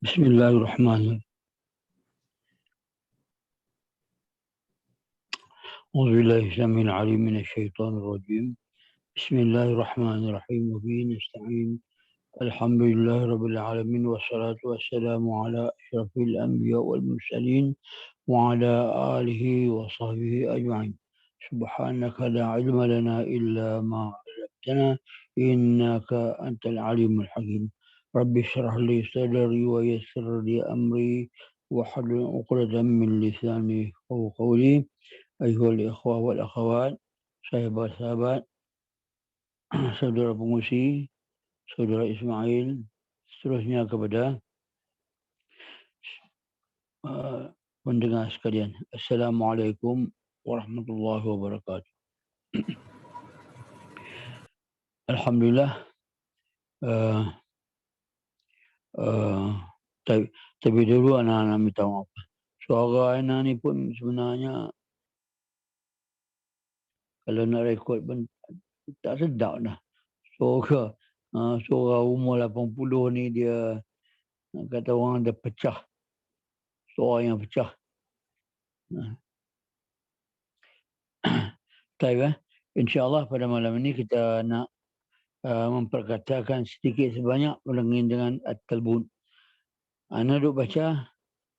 بسم الله الرحمن الرحيم. أعوذ بالله السميع العليم من الشيطان الرجيم. بسم الله الرحمن الرحيم وبه نستعين. الحمد لله رب العالمين والصلاة والسلام على أشرف الأنبياء والمرسلين وعلى آله وصحبه أجمعين. سبحانك لا علم لنا إلا ما علمتنا إنك أنت العليم الحكيم. رب اشرح لي صدري ويسر لي أمري واحلل عقدة من لساني يفقهوا قولي. أيها الإخوة والأخوات, sahabat-sahabat, saudara pengusi, saudara Ismail, seterusnya kepada pendengar sekalian. Assalamualaikum warahmatullahi wabarakatuh. Alhamdulillah, tapi dulu anak-anak minta maaf. Suara anak ni pun sebenarnya kalau nak rekod pun tak sedap dah. Suara umur 80 ni dia kata orang dia pecah. Suara yang pecah. Baik, InsyaAllah pada malam ini kita nak memperkatakan sedikit sebanyak berkaitan dengan At-Talmud. Ana duk baca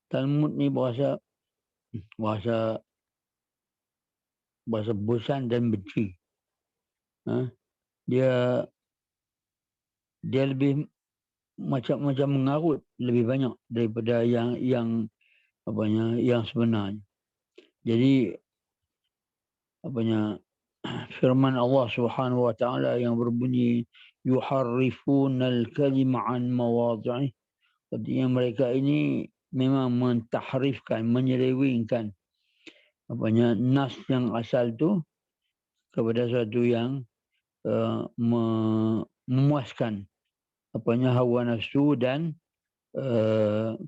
Talmud ni bahasa bosan dan benci. Dia lebih macam mengarut lebih banyak daripada yang sebenarnya. Jadi firman Allah Subhanahu wa taala yang berbunyi yuharrifunal kalima an mawadhi'i. Artinya mereka ini memang mentahrifkan, menyelewengkan nas yang asal tu kepada sesuatu yang memuaskan hawa nafsu dan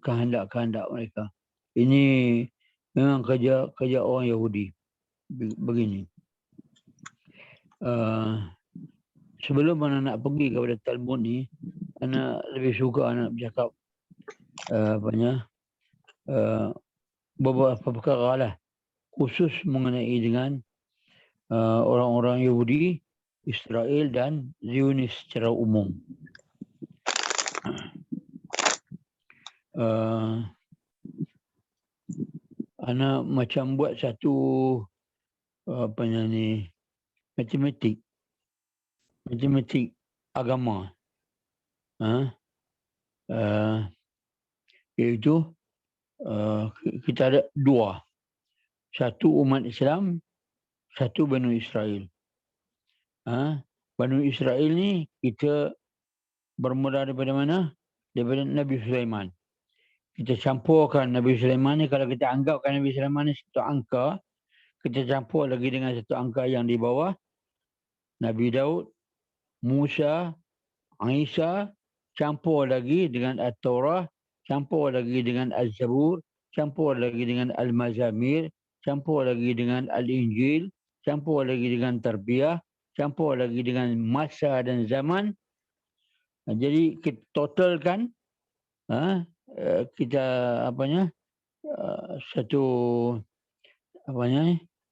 kehendak-kehendak mereka. Ini memang kerja orang Yahudi. Begini. Sebelum anak nak pergi kepada Talmud ni, anak lebih suka anak bercakap beberapa perkara lah, khusus mengenai dengan orang-orang Yahudi, Israel dan Zionis secara umum. Anak macam buat satu matematik agama, iaitu kita ada dua, satu umat Islam, satu Banu Israel. Banu Israel ni kita bermula daripada mana? Daripada Nabi Sulaiman. Kita campurkan Nabi Sulaiman ni, kalau kita anggapkan Nabi Sulaiman ni satu angka, kita campur lagi dengan satu angka yang di bawah, Nabi Daud, Musa, Isa, campur lagi dengan At-Taurah, campur lagi dengan Al-Zabur, campur lagi dengan Al-Mazamir, campur lagi dengan Al-Injil, campur lagi dengan Tarbiyah, campur lagi dengan masa dan zaman. Jadi kita totalkan kita satu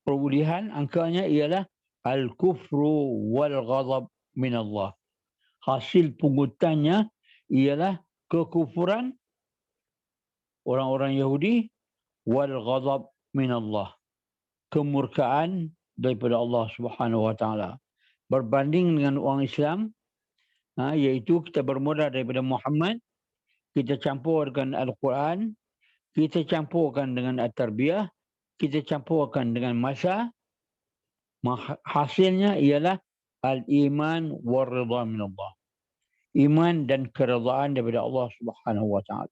perolehan angkanya ialah al-kufru wal ghadab min Allah. Hasil pungutannya ialah kekufuran orang-orang Yahudi wal ghadab min Allah, kemurkaan daripada Allah Subhanahu wa taala. Berbanding dengan orang Islam, iaitu kita bermula daripada Muhammad, kita campurkan Al-Quran, kita campurkan dengan At-Tarbiyah, kita campurkan dengan masa, hasilnya ialah al-iman war ridha min Allah. Iman dan keridaan daripada Allah Subhanahu wa taala.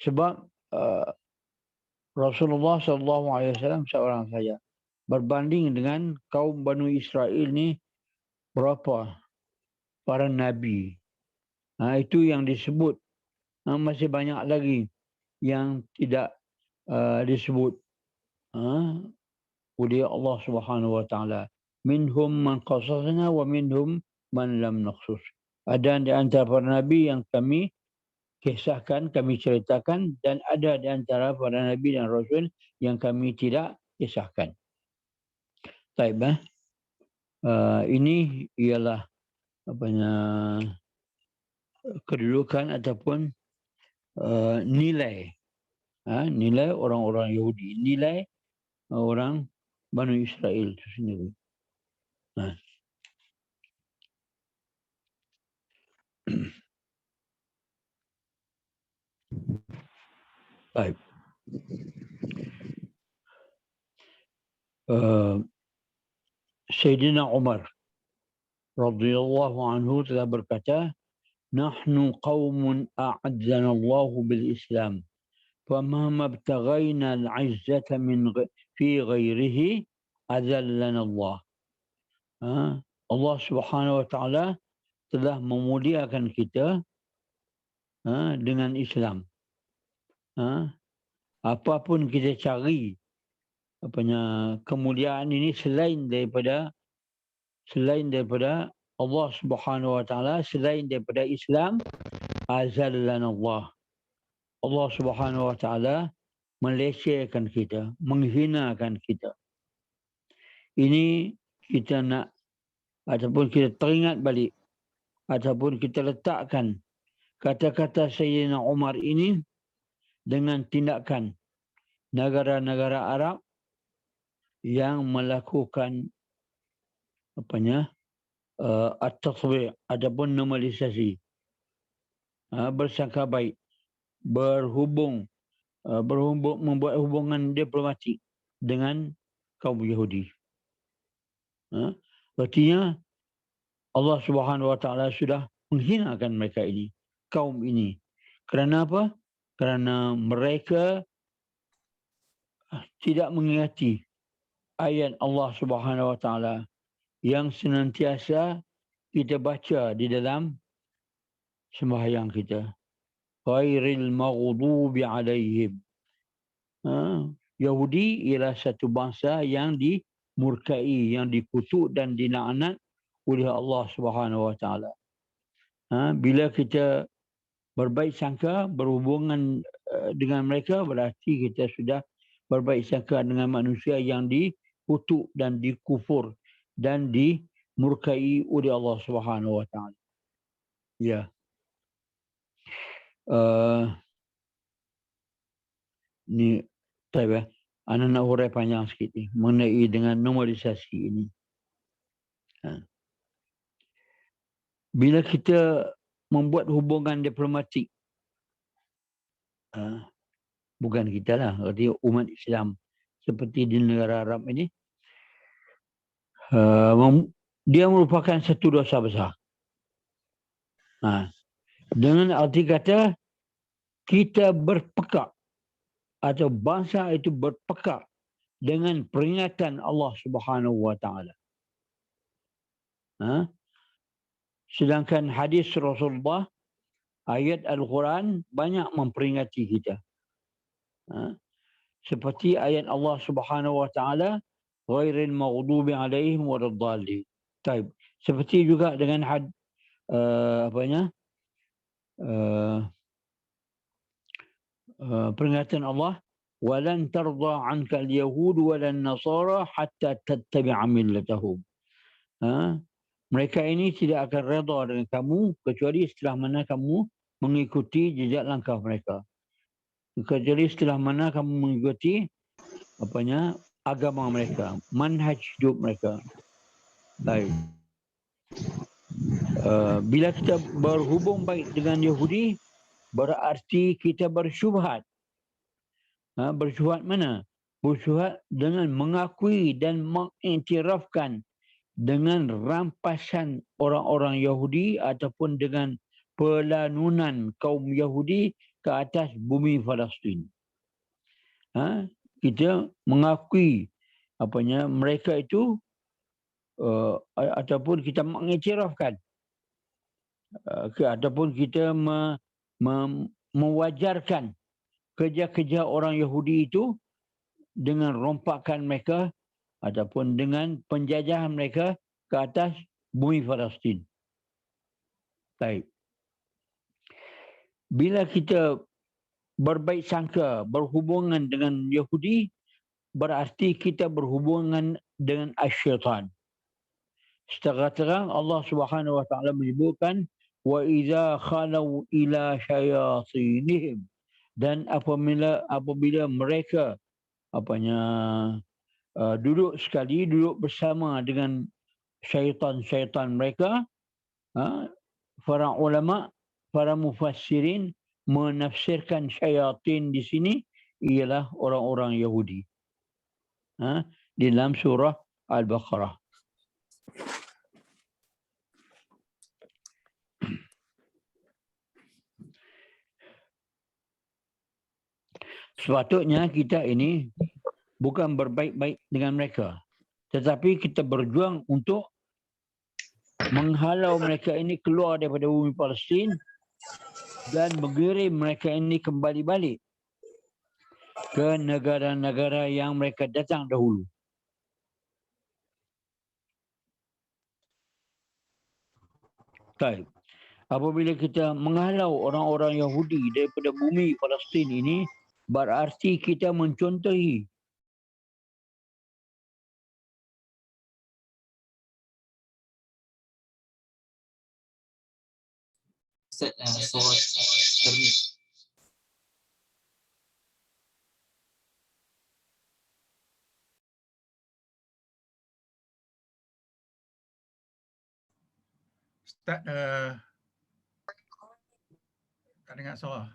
Sebab Rasulullah SAW seorang saja. Berbanding dengan kaum Banu Israel ni berapa para nabi. Itu yang disebut. Masih banyak lagi yang tidak disebut oleh Allah Subhanahu wa taala. Minhum man qasasna wa minhum man lam naqsus. Ada di antara para nabi yang kami kisahkan, kami ceritakan, dan ada di antara para nabi dan rasul yang kami tidak kisahkan. Baik, ini ialah kedudukan ataupun nilai nilai orang-orang Yahudi, nilai orang Bani Israel itu sendiri. Baik. Sayyidina Umar radhiyallahu anhu telah berkata, "Nahnu qaumun a'azzana Allah bil Islam. فمهما ابتغينا العزة في غيره أذلنا الله." Allah Subhanahu Wa Taala telah memuliakan kita dengan Islam. Apapun kita cari kemuliaan ini selain daripada Allah Subhanahu Wa Taala, selain daripada Islam, azallana Allah. Allah Subhanahu Wa Taala melecehkan kita, menghinakan kita. Ini kita nak ataupun kita teringat balik ataupun kita letakkan kata-kata Sayyidina Umar ini dengan tindakan negara-negara Arab yang melakukan at-tasbi' ataupun normalisasi, bersangka baik, membuat hubungan diplomatik dengan kaum Yahudi. Artinya Allah Subhanahu Wa Taala sudah menghinakan mereka ini, kaum ini. Kerana apa? Kerana mereka tidak mengingati ayat Allah Subhanahu Wa Taala yang senantiasa kita baca di dalam sembahyang kita. Ghairil maghdubi alaihim. Yahudi ialah satu bangsa yang dimurkai, yang dikutuk dan dilaknat oleh Allah Subhanahu Wa Taala. Bila kita berbaik sangka, berhubungan dengan mereka, berarti kita sudah berbaik sangka dengan manusia yang dikutuk dan dikufur dan dimurkai oleh Allah Subhanahu Wa Taala. Ya. Ni saya ana nak hurai panjang sikit ni mengenai dengan normalisasi ini. Bila kita membuat hubungan diplomatik, bukan kita lah, artinya umat Islam seperti di negara Arab ini, dia merupakan satu dosa besar. Dengan arti kata kita berpekak atau bangsa itu berpekak dengan peringatan Allah Subhanahu Wa Taala. Sedangkan hadis Rasulullah, ayat Al-Quran banyak memperingati kita. Seperti ayat Allah Subhanahu Wa Taala, ghairil maghdubi alaihim waladdallin. Baik. Seperti juga dengan peringatan Allah, walan tarda anka al-yahud walan nasara hatta tattabi'a millatahum. Mereka ini tidak akan redha dengan kamu kecuali setelah mana kamu mengikuti jejak langkah mereka. Kecuali setelah mana kamu mengikuti agama mereka, manhaj hidup mereka. Baik. Bila kita berhubung baik dengan Yahudi, berarti kita bersyubhat. Bersyubhat mana? Bersyubhat dengan mengakui dan mengiktirafkan dengan rampasan orang-orang Yahudi ataupun dengan pelanunan kaum Yahudi ke atas bumi Palestin. Kita mengakui mereka itu ataupun kita mengiktirafkan ataupun kita mewajarkan kerja-kerja orang Yahudi itu dengan rompakan mereka ataupun dengan penjajahan mereka ke atas bumi Palestin. Baik. bila kita berbaik sangka, berhubungan dengan Yahudi, berarti kita berhubungan dengan syaitan. Secara terang Allah Subhanahu wa taala menyebutkan wa idza khalau ila syayatinihim, dan apabila mereka duduk bersama dengan syaitan mereka, para ulama, para mufassirin menafsirkan syayatin di sini ialah orang-orang Yahudi. Di dalam surah Al-Baqarah. Sepatutnya kita ini bukan berbaik-baik dengan mereka, tetapi kita berjuang untuk menghalau mereka ini keluar daripada bumi Palestin dan mengirim mereka ini kembali balik ke negara-negara yang mereka datang dahulu. Baik. Apabila kita menghalau orang-orang Yahudi daripada bumi Palestin ini, berarti kita mencontohi surat termit. Ustaz, tak dengar suara.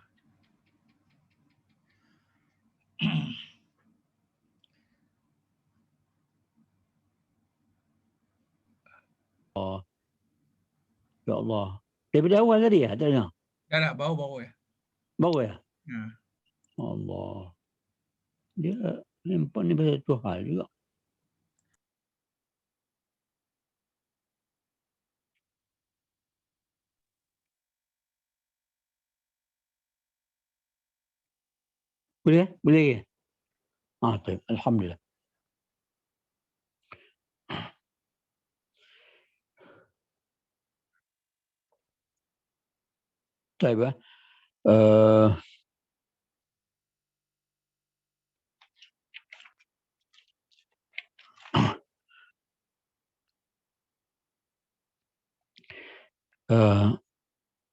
Ya Allah. Daripada awal tadi ya? Tak dengar? Dah, baru ya. Baru ya? Ya. Allah. Dia handphone ni pasal tu hal juga. Boleh ya? Boleh ya? Baik. Alhamdulillah. Baik.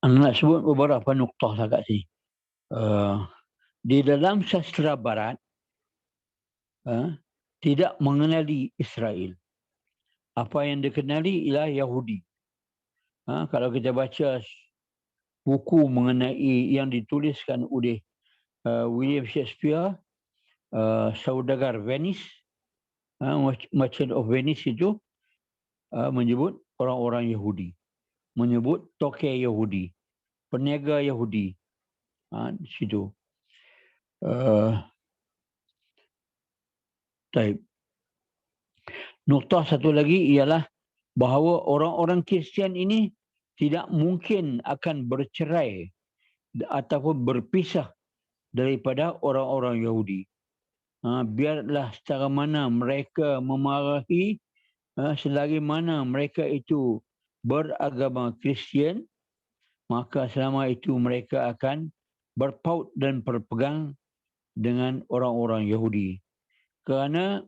Anda nak sebut beberapa nuktah lah kat sini. Di dalam sastra barat, tidak mengenali Israel. Apa yang dikenali ialah Yahudi. Kalau kita baca buku mengenai yang dituliskan oleh William Shakespeare, Saudagar Venice, Merchant of Venice itu menyebut orang-orang Yahudi, menyebut tokoh Yahudi, peniaga Yahudi di situ. Noktah satu lagi ialah bahawa orang-orang Kristian ini tidak mungkin akan bercerai ataupun berpisah daripada orang-orang Yahudi. Biarlah secara mana mereka memarahi, selagi mana mereka itu beragama Kristian, maka selama itu mereka akan berpaut dan berpegang dengan orang-orang Yahudi. Kerana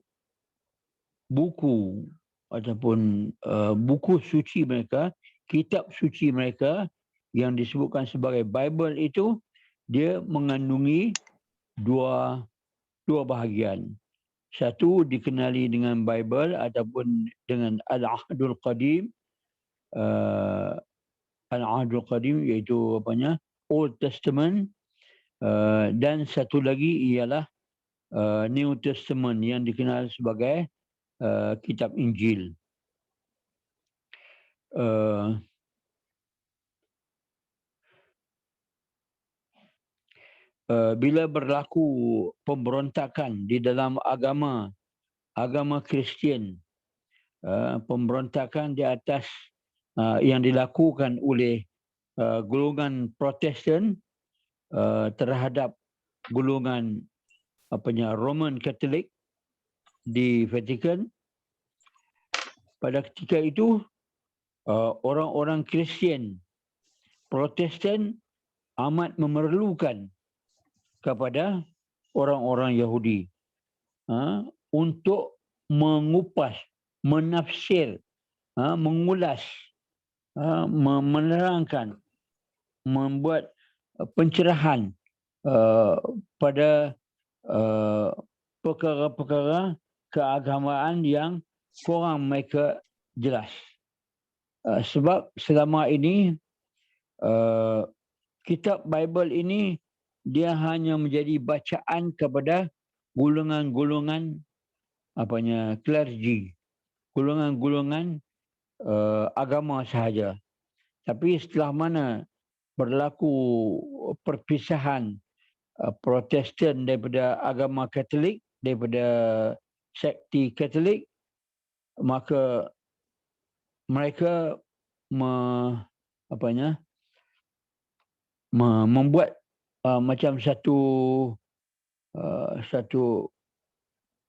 buku ataupun buku suci mereka, kitab suci mereka yang disebutkan sebagai Bible itu, dia mengandungi dua bahagian. Satu dikenali dengan Bible ataupun dengan Al-Ahdul Qadim. Al-Ahdul Qadim iaitu Old Testament. Dan satu lagi ialah New Testament yang dikenal sebagai kitab Injil. Bila berlaku pemberontakan di dalam agama Kristian, pemberontakan di atas yang dilakukan oleh golongan Protestan terhadap golongan Roman Catholic di Vatikan, pada ketika itu orang-orang Kristian Protestan amat memerlukan kepada orang-orang Yahudi untuk mengupas, menafsir, mengulas, menerangkan, membuat pencerahan pada perkara-perkara keagamaan yang kurang mereka jelas. Sebab selama ini kitab Bible ini dia hanya menjadi bacaan kepada golongan-golongan clergy, golongan-golongan agama sahaja. Tapi setelah mana berlaku perpisahan Protestan daripada agama Katolik, daripada sekti Katolik, maka mereka membuat macam satu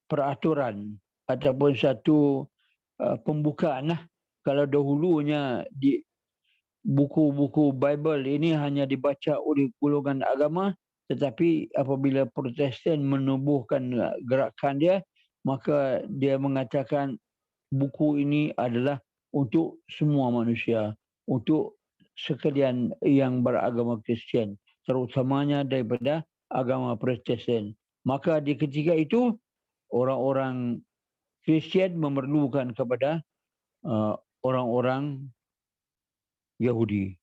peraturan ataupun satu pembukaan lah. Kalau dahulunya di buku-buku Bible ini hanya dibaca oleh golongan agama, tetapi apabila Protestan menubuhkan gerakan dia, maka dia mengatakan buku ini adalah untuk semua manusia, untuk sekalian yang beragama Kristian, terutamanya daripada agama Protestan. Maka di ketika itu orang-orang Kristian memerlukan kepada orang-orang Yahudi,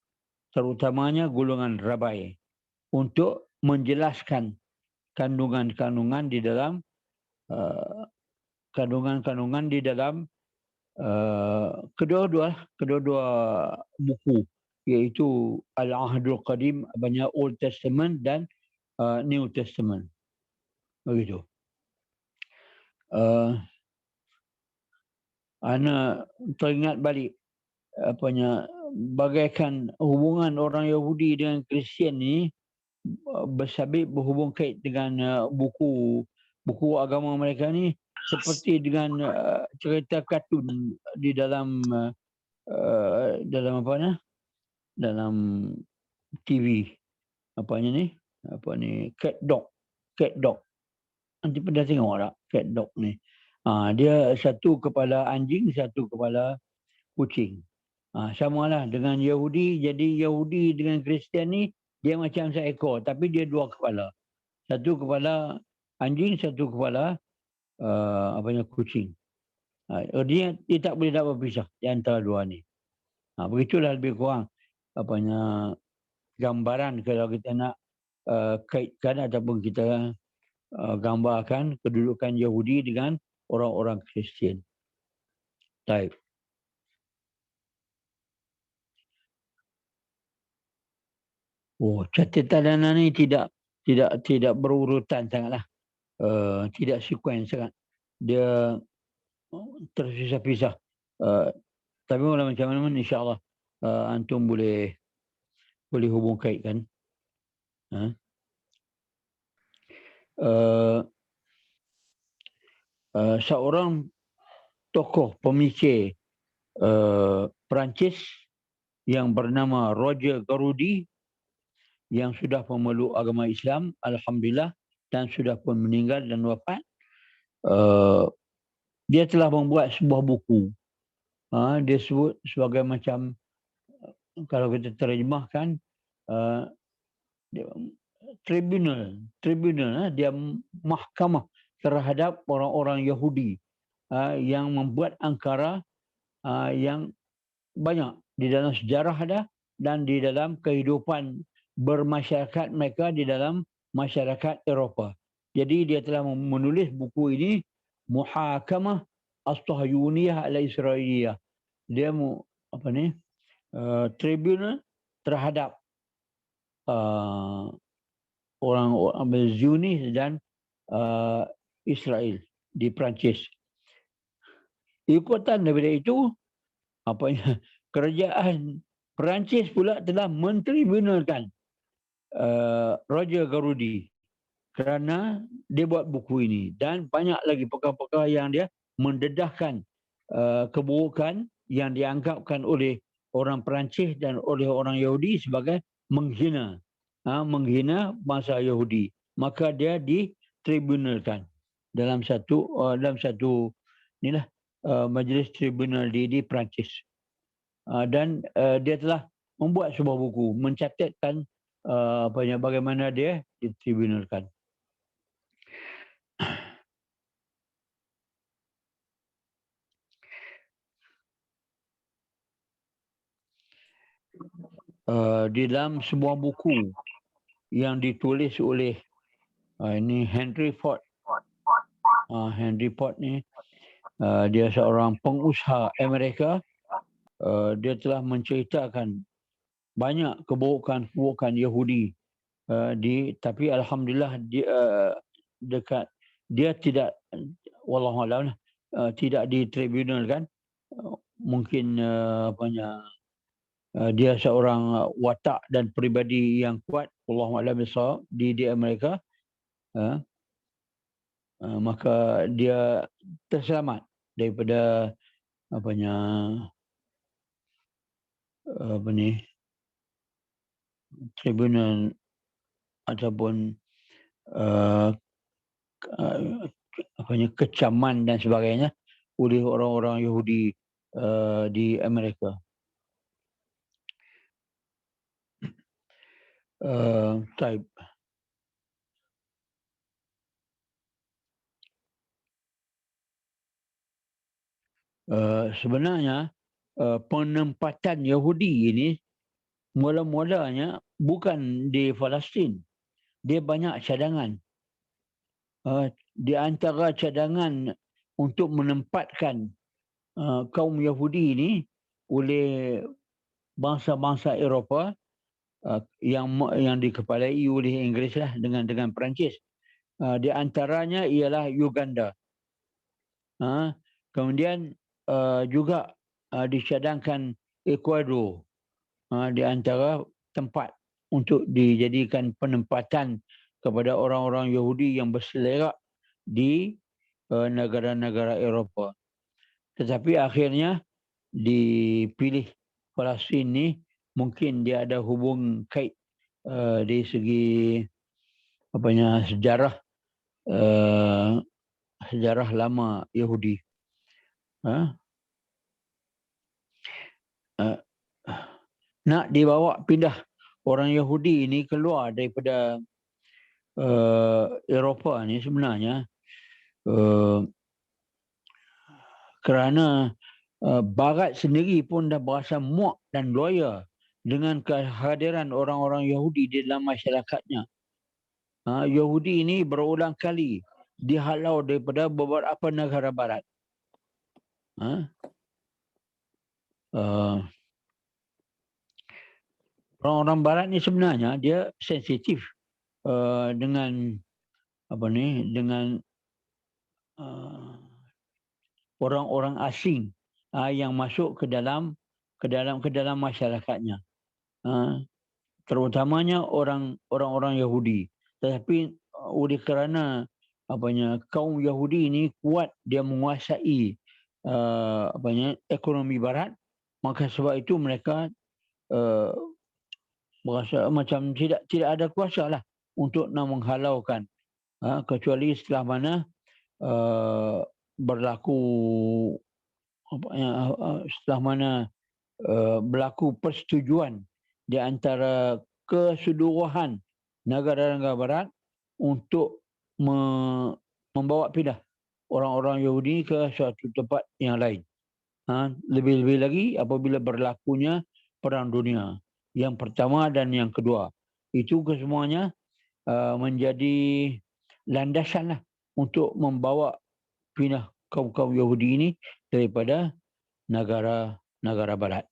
terutamanya golongan Rabai, untuk menjelaskan kandungan-kandungan di dalam kedua-dua buku, iaitu Al-Ahdul Qadim, banyak Old Testament dan New Testament. Begitu. Ana teringat balik bagaikan hubungan orang Yahudi dengan Kristian ni bersabit berhubung kait dengan buku agama mereka ni seperti dengan cerita kartun di dalam dalam TV Cat Dog. Nanti pernah tengok tak Cat Dog ni? Dia satu kepala anjing, satu kepala kucing. Samalah dengan Yahudi. Jadi Yahudi dengan Kristian ni dia macam seekor, tapi dia dua kepala. Satu kepala anjing, satu kepala kucing. Dia tak boleh dapat berpisah di antara dua ni. Begitulah lebih kurang gambaran kalau kita nak kaitkan ataupun kita gambarkan kedudukan Yahudi dengan orang-orang Kristian. Baik. Catatan Ana ni tidak berurutan sangatlah. Tidak sekuens sangat. Dia terpisah-pisah. Tapi walau macam mana insya-Allah antum boleh hubung kaitkan. Seorang tokoh pemikir Perancis yang bernama Roger Garaudy yang sudah memeluk agama Islam, alhamdulillah, dan sudah pun meninggal dan wafat. Dia telah membuat sebuah buku. Dia sebut sebagai macam, kalau kita terjemahkan, tribunal, dia mahkamah terhadap orang-orang Yahudi yang membuat angkara yang banyak di dalam sejarah ada dan di dalam kehidupan bermasyarakat mereka di dalam masyarakat Eropah. Jadi dia telah menulis buku ini, Muhakamah As-Sahyuniyah Al-Israiliyah. Dia tribunal terhadap orang Zionis dan Israel di Perancis. Ikutan daripada itu, kerajaan Perancis pula telah mentribunalkan Roger Garaudy kerana dia buat buku ini, dan banyak lagi perkara-perkara yang dia mendedahkan keburukan yang dianggapkan oleh orang Perancis dan oleh orang Yahudi sebagai menghina menghina bangsa Yahudi, maka dia ditribunalkan dalam satu inilah majlis tribunal di Perancis. Dan dia telah membuat sebuah buku mencatatkan bagaimana dia ditribunalkan. Di dalam sebuah buku yang ditulis oleh ini Henry Ford. Henry Ford ni dia seorang pengusaha Amerika. Dia telah menceritakan banyak keburukan Yahudi tapi alhamdulillah dia tidak wallahualam tidak ditribunalkan. Mungkin dia seorang watak dan peribadi yang kuat, wallahualam besar di Amerika. Maka dia terselamat daripada tribunal ataupun kecaman dan sebagainya oleh orang-orang Yahudi di Amerika. Type. Sebenarnya penempatan Yahudi ini mula-mulanya bukan di Palestin. Dia banyak cadangan. Di antara cadangan untuk menempatkan kaum Yahudi ini oleh bangsa-bangsa Eropah yang dikepalai oleh Inggeris lah dengan Perancis. Di antaranya ialah Uganda. Kemudian juga dicadangkan Ecuador di antara tempat untuk dijadikan penempatan kepada orang-orang Yahudi yang berselerak di negara-negara Eropah. Tetapi akhirnya dipilih Palestin ni, mungkin dia ada hubung kait dari segi sejarah lama Yahudi. Nak dibawa pindah orang Yahudi ini keluar daripada Eropah ni sebenarnya kerana Barat sendiri pun dah berasa muak dan loya dengan kehadiran orang-orang Yahudi di dalam masyarakatnya. Yahudi ini berulang kali dihalau daripada beberapa negara Barat. Orang-orang Barat ni sebenarnya dia sensitif dengan dengan orang-orang asing yang masuk ke dalam masyarakatnya, terutamanya orang-orang Yahudi. Tetapi oleh kerana kaum Yahudi ini kuat, dia menguasai ekonomi Barat, maka sebab itu mereka berasa macam tidak ada kuasa lah untuk nak menghalaukan, kecuali setelah mana berlaku persetujuan di antara keseluruhan negara-negara Barat untuk membawa pindah orang-orang Yahudi ke suatu tempat yang lain. Lebih-lebih lagi apabila berlakunya Perang Dunia yang pertama dan yang kedua. Itu kesemuanya menjadi landasan lah untuk membawa pindah kaum-kaum Yahudi ini daripada negara Barat.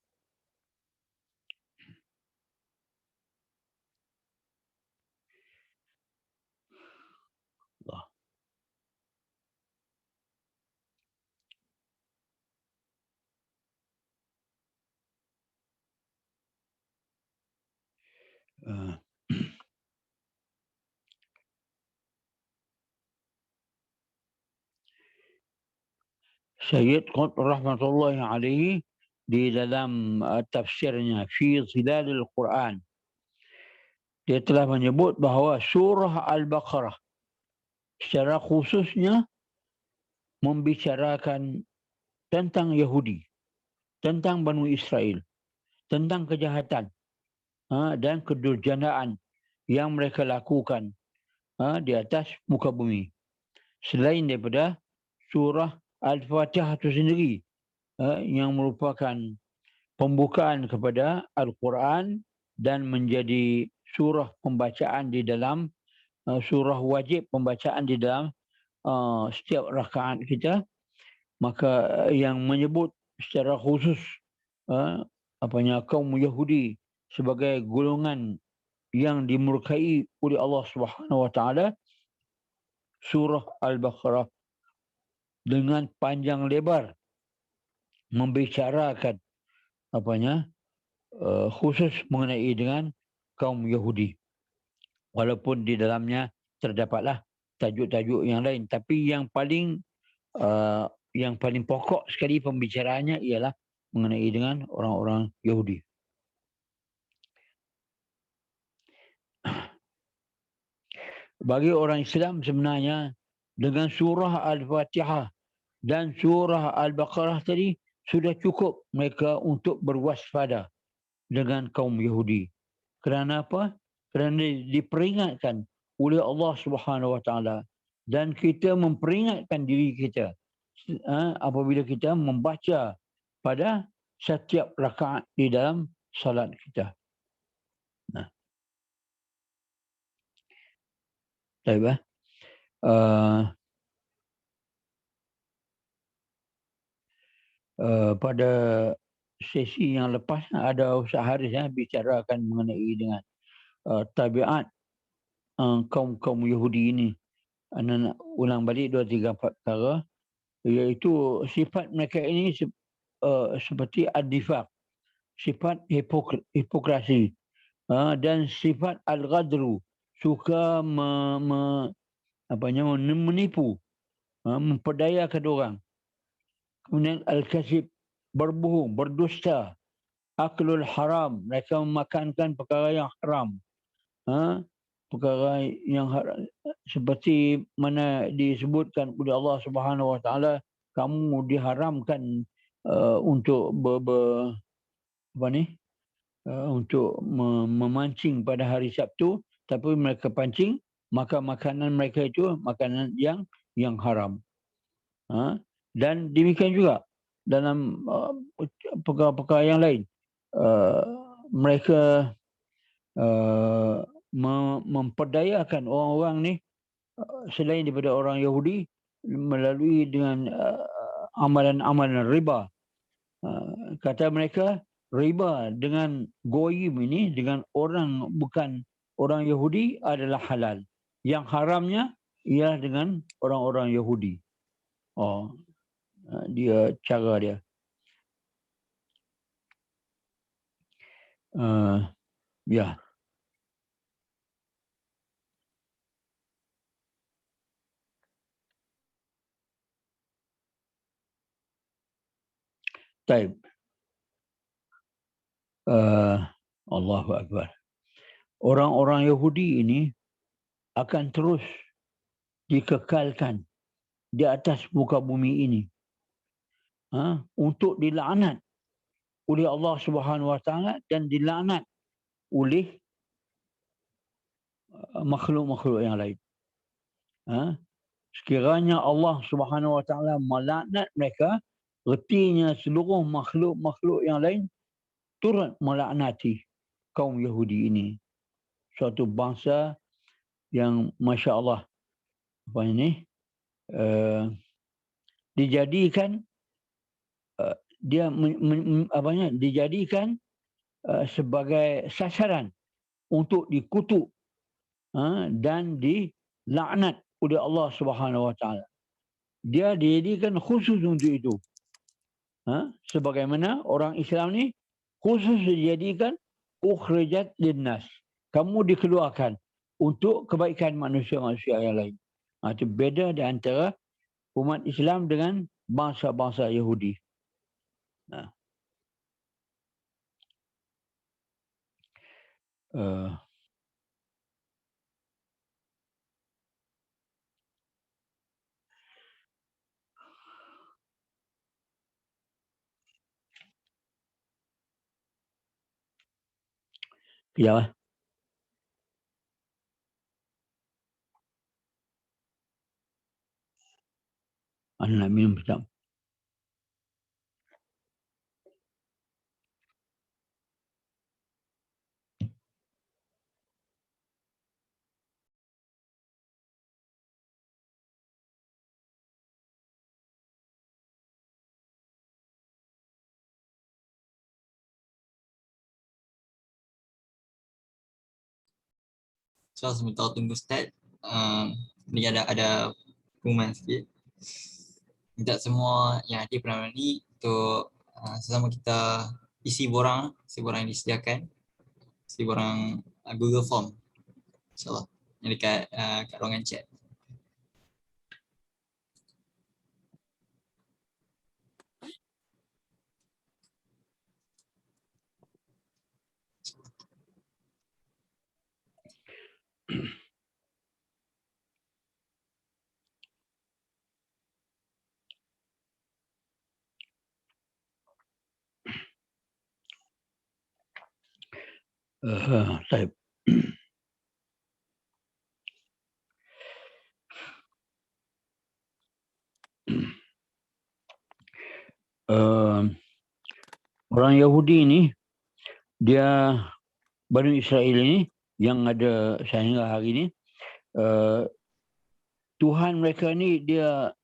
Syed Qutb rahmatullahi alaihi di dalam tafsirnya Fi Zilalil Quran, dia telah menyebut bahawa surah Al-Baqarah secara khususnya membicarakan tentang Yahudi, tentang Bani Israel, tentang kejahatan dan kedurjanaan yang mereka lakukan di atas muka bumi. Selain daripada surah Al-Fatihah itu sendiri yang merupakan pembukaan kepada Al-Quran dan menjadi surah pembacaan di dalam surah wajib pembacaan di dalam setiap rakaat kita, maka yang menyebut secara khusus kaum Yahudi sebagai golongan yang dimurkai oleh Allah Subhanahu wa taala, surah Al-Baqarah dengan panjang lebar membicarakan khusus mengenai dengan kaum Yahudi. Walaupun di dalamnya terdapatlah tajuk-tajuk yang lain, tapi yang paling pokok sekali pembicaraannya ialah mengenai dengan orang-orang Yahudi. Bagi orang Islam sebenarnya dengan surah Al-Fatihah dan surah Al-Baqarah tadi sudah cukup mereka untuk berwaspada dengan kaum Yahudi. Kerana apa? Kerana diperingatkan oleh Allah Subhanahu wa taala, dan kita memperingatkan diri kita apabila kita membaca pada setiap rakaat di dalam salat kita. Nah. Baik. Pada sesi yang lepas ada Ustaz Haris bicarakan mengenai dengan tabiat kaum Yahudi ini. Anda nak ulang balik 2, 3, 4 perkara, iaitu sifat mereka ini seperti ad-difaq, sifat hipokrasi, dan sifat al-ghadru, suka menipu, memperdayakan orang. Kemudian al-kasib, berbohong, berdusta, aklul haram, mereka memakankan perkara yang haram, perkara yang haram, seperti mana disebutkan oleh Allah Subhanahu wa taala, kamu diharamkan untuk untuk memancing pada hari Sabtu, tapi mereka pancing, maka makanan mereka itu makanan yang haram. Dan demikian juga dalam perkara-perkara yang lain, mereka memperdayakan orang-orang ni selain daripada orang Yahudi melalui dengan amalan-amalan riba. Kata mereka, riba dengan goyim ini, dengan orang bukan orang Yahudi adalah halal. Yang haramnya ialah dengan orang-orang Yahudi. Dia cara dia. Ya. Baik. Allahu Akbar. Orang-orang Yahudi ini akan terus dikekalkan di atas muka bumi ini untuk dilaknat oleh Allah Subhanahu wa taala dan dilaknat oleh makhluk-makhluk yang lain. Sekiranya Allah Subhanahu wa taala melaknat mereka, ertinya seluruh makhluk-makhluk yang lain turut melaknati kaum Yahudi ini. Suatu bangsa yang Masya Allah dijadikan dijadikan sebagai sasaran untuk dikutuk dan dilaknat oleh Allah Subhanahu wa taala. Dia dijadikan khusus untuk itu. Sebagaimana orang Islam ni khusus dijadikan ukhrijat linnas. Kamu dikeluarkan untuk kebaikan manusia-manusia yang lain. Itu beza di antara umat Islam dengan bangsa-bangsa Yahudi. Kejap lah. Nak minum sekejap. So sebentar tunggu start. Ni ada pengumuman sikit. Minta semua yang hadir pada malam ni untuk sesama kita isi borang yang disediakan. Isi borang Google Form. InsyaAllah. Yang dekat kat ruangan chat. Baik. Orang Yahudi ni, dia Bani Israel ini yang ada sehingga hari ini, Tuhan mereka ni dia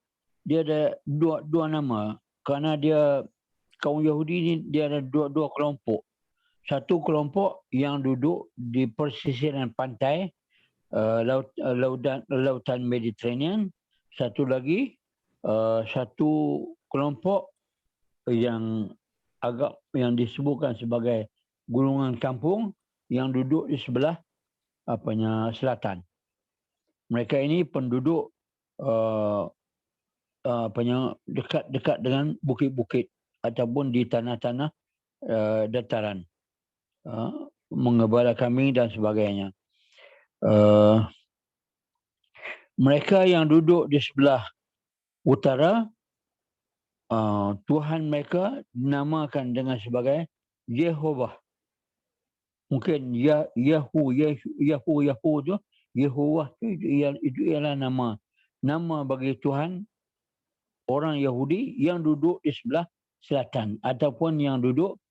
ada dua nama. Kerana dia kaum Yahudi ni dia ada dua kelompok. Satu kelompok yang duduk di pesisiran pantai lautan Mediterranean. Satu lagi satu kelompok yang disebutkan sebagai gulungan kampung yang duduk di sebelah selatan. Mereka ini penduduk dekat dengan bukit-bukit ataupun di tanah-tanah dataran, mengembala kambing dan sebagainya. Mereka yang duduk di sebelah utara, Tuhan mereka dinamakan dengan sebagai Yehovah. Mungkin Yahu tu, Yehovah itu ialah nama bagi Tuhan orang Yahudi yang duduk di sebelah selatan ataupun yang duduk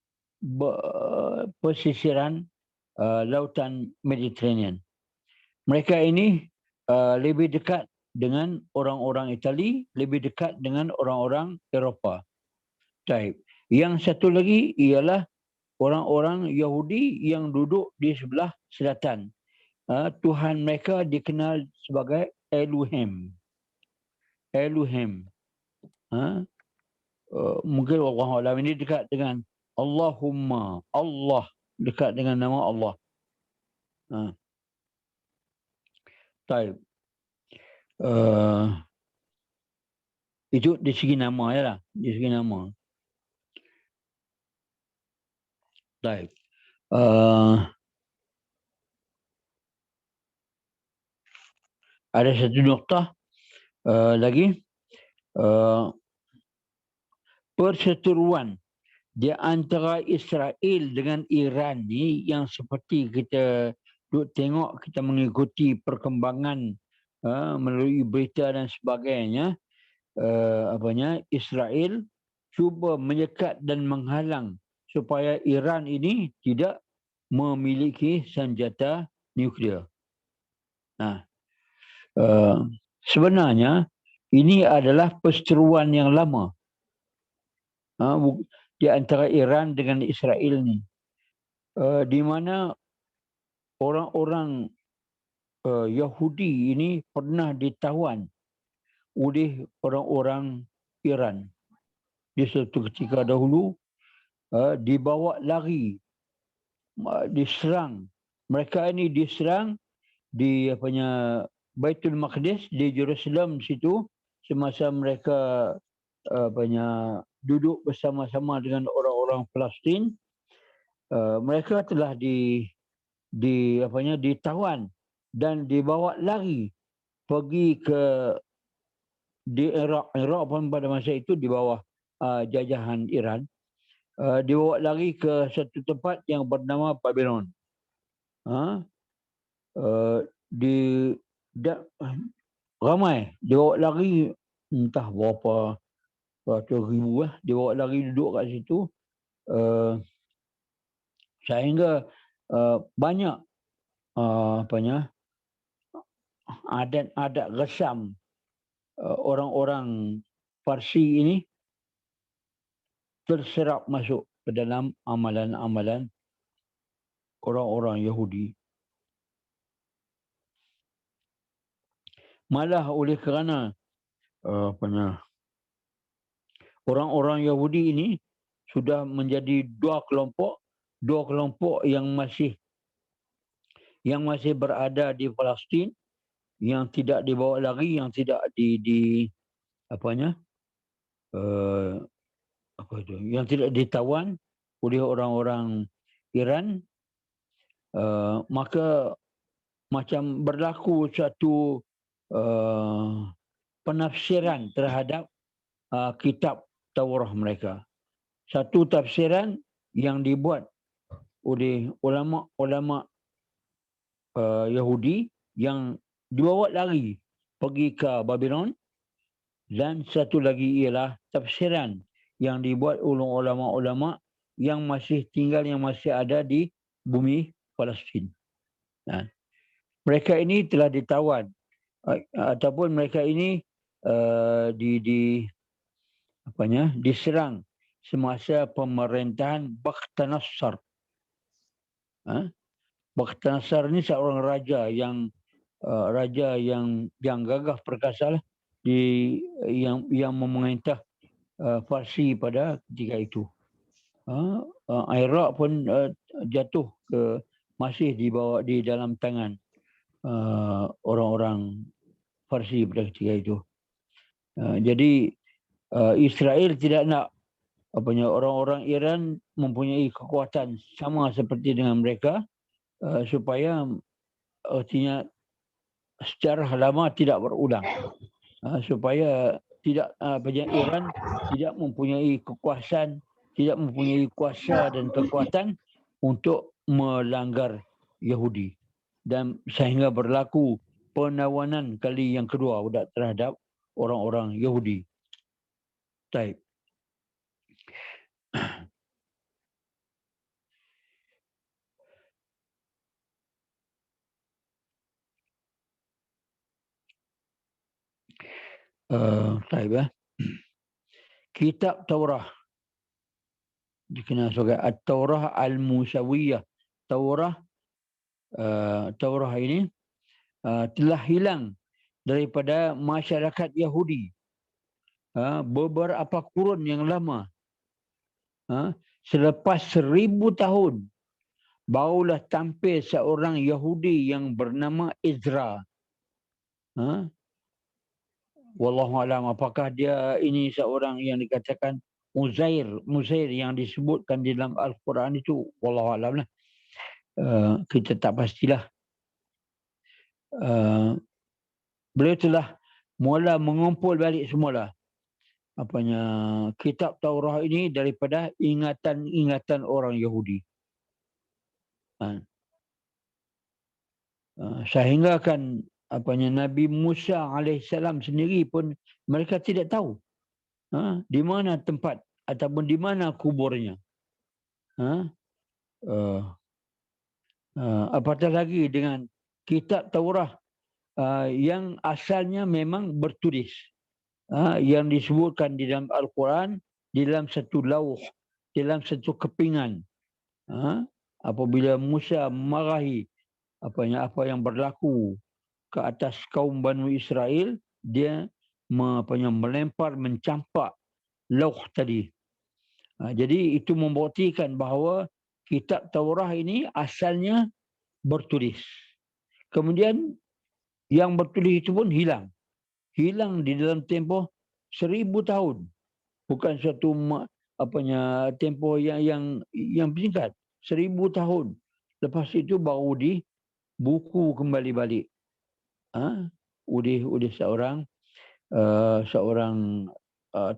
pesisiran lautan Mediterranean. Mereka ini lebih dekat dengan orang-orang Itali, lebih dekat dengan orang-orang Eropah. Yang satu lagi ialah orang-orang Yahudi yang duduk di sebelah selatan. Tuhan mereka dikenal sebagai Elohim. Mungkin Allah ini dekat dengan Allahumma, Allah, dekat dengan nama Allah. Itu di segi nama ya lah, di segi nama. Ada satu noktah lagi, perseteruan di antara Israel dengan Iran ni yang seperti kita duk tengok, kita mengikuti perkembangan melalui berita dan sebagainya. Israel cuba menyekat dan menghalang supaya Iran ini tidak memiliki senjata nuklear. Sebenarnya ini adalah perseteruan yang lama di antara Iran dengan Israel ni, di mana orang-orang Yahudi ini pernah ditawan oleh orang-orang Iran di suatu ketika dahulu, dibawa lari, diserang. Mereka ini diserang di Baitul Maqdis di Jerusalem situ semasa mereka duduk bersama-sama dengan orang-orang Palestin. Mereka telah ditawan dan dibawa lari pergi ke di Iraq pun pada masa itu di bawah jajahan Iran. Dibawa lari ke satu tempat yang bernama Babylon. di ramai dibawa lari, entah berapa ratus ribu dibawa lari duduk kat situ, sehingga banyak adat-adat resam orang-orang Parsi ini terserap masuk ke dalam amalan-amalan orang-orang Yahudi. Malah oleh kerana orang-orang Yahudi ini sudah menjadi dua kelompok yang masih berada di Palestin, yang tidak dibawa lari, yang tidak yang tidak ditawan oleh orang-orang Iran, maka macam berlaku satu penafsiran terhadap kitab Taurat mereka. Satu tafsiran yang dibuat oleh ulama-ulama Yahudi yang dibawa lari pergi ke Babylon, dan satu lagi ialah tafsiran yang dibuat oleh ulama-ulama yang masih tinggal, yang masih ada di bumi Palestin. Mereka ini telah ditawan ataupun mereka ini diserang semasa pemerintahan Bakhtasarsar. Bakhtasarsar ini seorang raja yang gagah perkasa yang memerintah Parsi pada ketika itu. Iraq pun jatuh masih dibawa di dalam tangan orang-orang Parsi pada ketika itu. Jadi Israel tidak nak orang-orang Iran mempunyai kekuatan sama seperti dengan mereka, supaya artinya sejarah lama tidak berulang, supaya tidak Iran tidak mempunyai kekuasaan, tidak mempunyai kuasa dan kekuatan untuk melanggar Yahudi, dan sehingga berlaku penawanan kali yang kedua terhadap orang-orang Yahudi. Baik. Kitab Taurah dikenal sebagai At-Taurah Al-Musawiyah. Taurah ini telah hilang daripada masyarakat Yahudi beberapa kurun yang lama. Selepas 1000 tahun barulah tampil seorang Yahudi yang bernama Ezra. Wallahu alam, apakah dia ini seorang yang dikatakan Muzair yang disebutkan di dalam Al-Quran itu, wallahu alam lah. Kita tak pastilah. Beliau telah mula mengumpul balik semula kitab Taurah ini daripada ingatan-ingatan orang Yahudi. Sehingga kan Nabi Musa alaihissalam sendiri pun mereka tidak tahu di mana tempat ataupun di mana kuburnya. Apatah lagi dengan kitab Taurah yang asalnya memang bertulis, yang disebutkan di dalam Al-Quran, di dalam satu lauh, di dalam satu kepingan. Apabila Musa marahi apa yang berlaku ke atas kaum Banu Israel, dia melempar, mencampak lauh tadi. Jadi itu membuktikan bahawa kitab Taurah ini asalnya bertulis. Kemudian yang bertulis itu pun hilang di dalam tempoh 1000 tahun. Bukan suatu tempoh yang singkat. 1000 tahun. Lepas itu baru buku kembali balik oleh seorang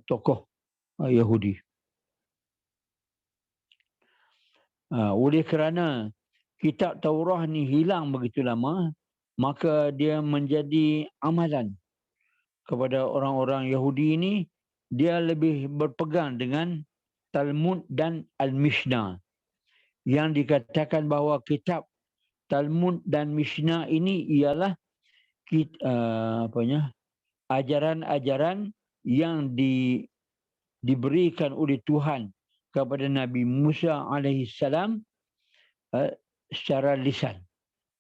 tokoh Yahudi. Oleh kerana kitab Taurah ni hilang begitu lama, maka dia menjadi amalan kepada orang-orang Yahudi ini. Dia lebih berpegang dengan Talmud dan Al-Mishnah, yang dikatakan bahawa kitab Talmud dan Mishnah ini ialah ajaran-ajaran yang diberikan oleh Tuhan kepada Nabi Musa alaihissalam secara lisan.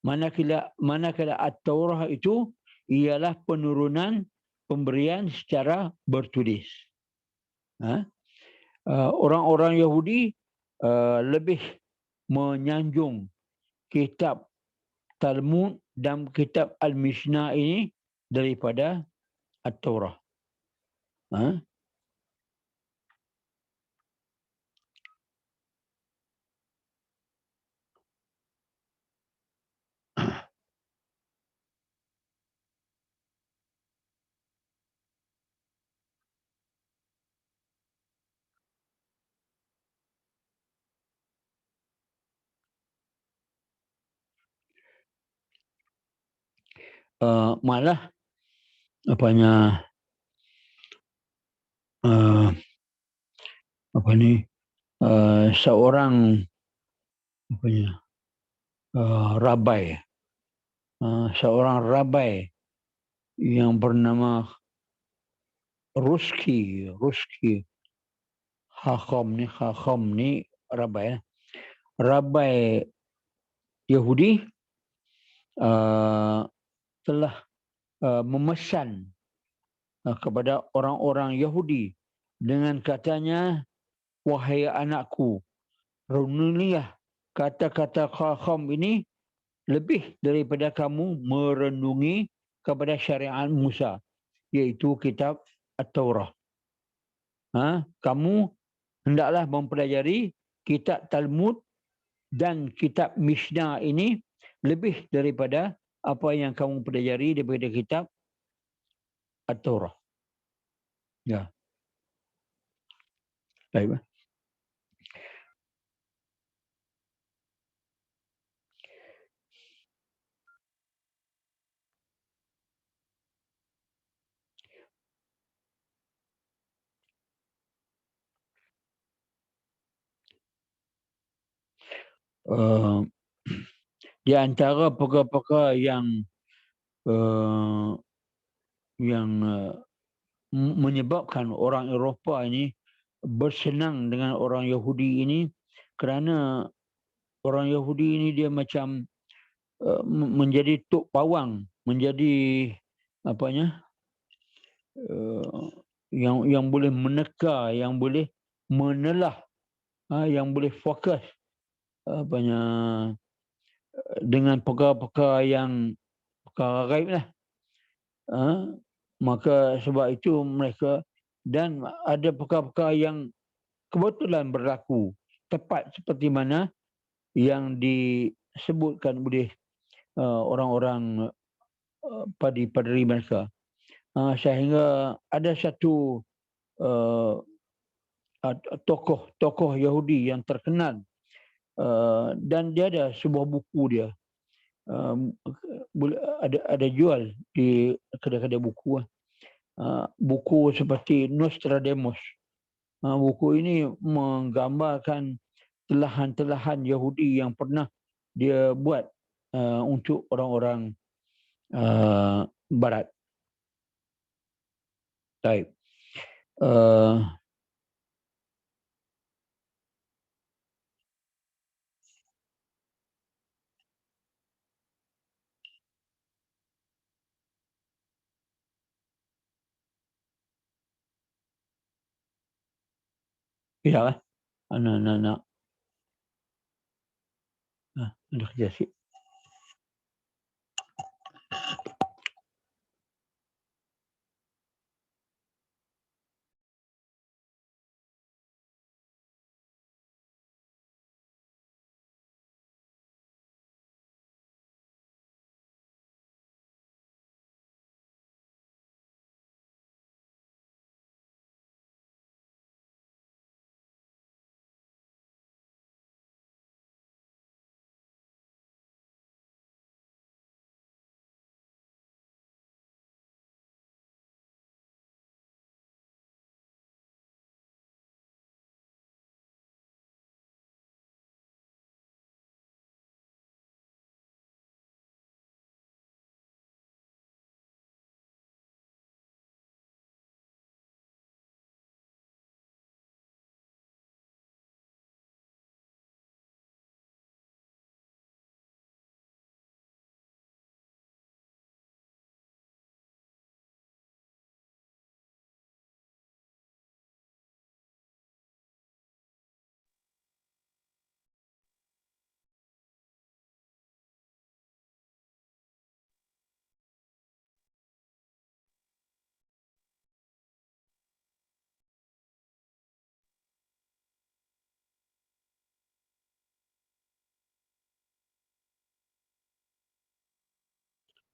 Manakala At-Taurah itu ialah penurunan pemberian secara bertulis. Orang-orang Yahudi lebih menyanjung kitab Talmud dan kitab Al-Mishnah ini daripada At-Taurah. Malah seorang rabai, yang bernama Ruski Hacham ni rabai Yahudi telah memesan kepada orang-orang Yahudi dengan katanya, wahai anakku, renungilah kata-kata Hacham ini lebih daripada kamu merenungi kepada syariat Musa, iaitu kitab At-Taurah. Kamu hendaklah mempelajari kitab Talmud dan kitab Mishnah ini lebih daripada apa yang kamu pelajari daripada kitab At-Taurah. Ya. Baik. Di antara perkara-perkara yang menyebabkan orang Eropah ini bersenang dengan orang Yahudi ini, kerana orang Yahudi ini dia macam menjadi tok pawang, menjadi yang boleh meneka, yang boleh menelah, yang boleh fokus dengan perkara-perkara yang perkara gaib lah. Maka sebab itu mereka, dan ada perkara-perkara yang kebetulan berlaku tepat seperti mana yang disebutkan oleh orang-orang padri mereka, sehingga ada satu tokoh Yahudi yang terkenal, dan dia ada sebuah buku dia, ada jual di kedai-kedai buku. Buku seperti Nostradamus. Buku ini menggambarkan telahan-telahan Yahudi yang pernah dia buat untuk orang-orang Barat. Baik. Ya, anak-anak ada kerja sikit.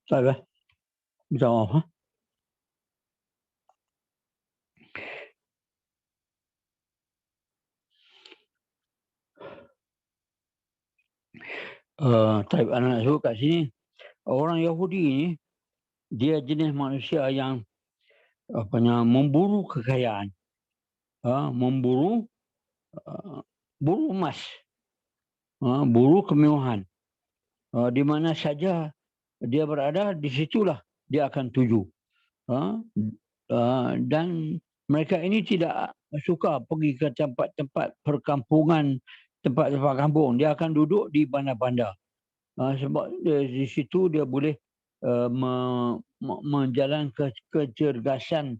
Tak apa. Minta maaf. Ha? Taib anak sebut kat sini, orang Yahudi ni, dia jenis manusia yang memburu kekayaan. Memburu buru emas. Buru kemewahan. Di mana saja dia berada, di situlah dia akan tuju. Dan mereka ini tidak suka pergi ke tempat-tempat perkampungan, tempat-tempat kampung. Dia akan duduk di bandar-bandar. Sebab di situ dia boleh menjalankan kecergasan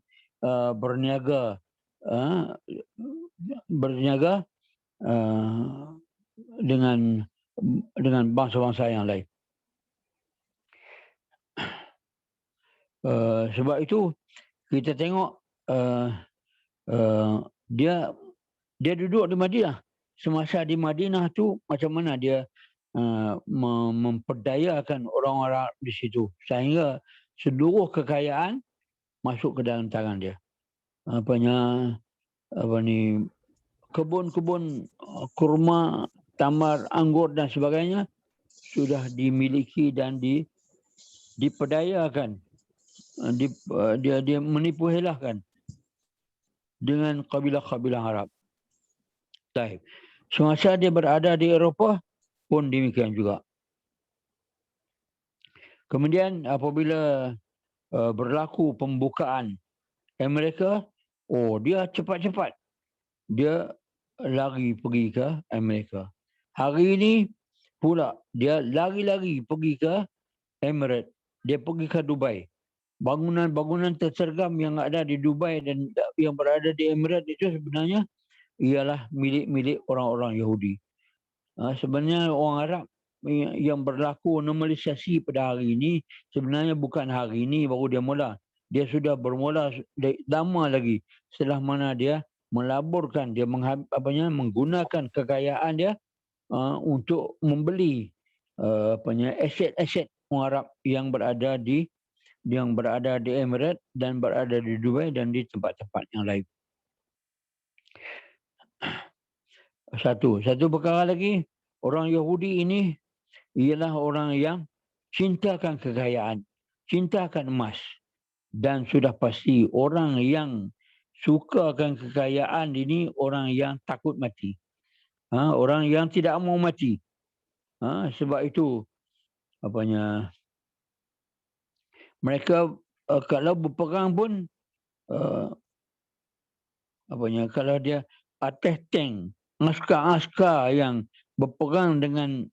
berniaga dengan bangsa-bangsa yang lain. Sebab itu kita tengok dia duduk di Madinah. Semasa di Madinah tu macam mana dia memperdayakan orang-orang di situ sehingga seluruh kekayaan masuk ke dalam tangan dia. Kebun-kebun kurma, tamar, anggur dan sebagainya sudah dimiliki dan diperdayakan. Dia menipu helahkan dengan kabilah-kabilah Arab. Baik. Semasa dia berada di Eropah pun demikian juga. Kemudian apabila berlaku pembukaan Amerika, dia cepat-cepat dia lari pergi ke Amerika. Hari ini pula dia lari-lari pergi ke Emirates. Dia pergi ke Dubai. Bangunan-bangunan tersergam yang ada di Dubai dan yang berada di Emirates itu sebenarnya ialah milik-milik orang-orang Yahudi. Sebenarnya orang Arab yang berlaku normalisasi pada hari ini sebenarnya bukan hari ini baru dia mula. Dia sudah bermula lama lagi setelah mana dia melaburkan, dia menggunakan kekayaan dia untuk membeli aset-aset orang Arab yang berada di Emirates dan berada di Dubai dan di tempat-tempat yang lain. Satu perkara lagi, orang Yahudi ini ialah orang yang cintakan kekayaan, cintakan emas. Dan sudah pasti orang yang sukakan kekayaan ini orang yang takut mati. Orang yang tidak mau mati. Sebab itu mereka kalau berperang pun kalau dia atas tank, askar yang berperang dengan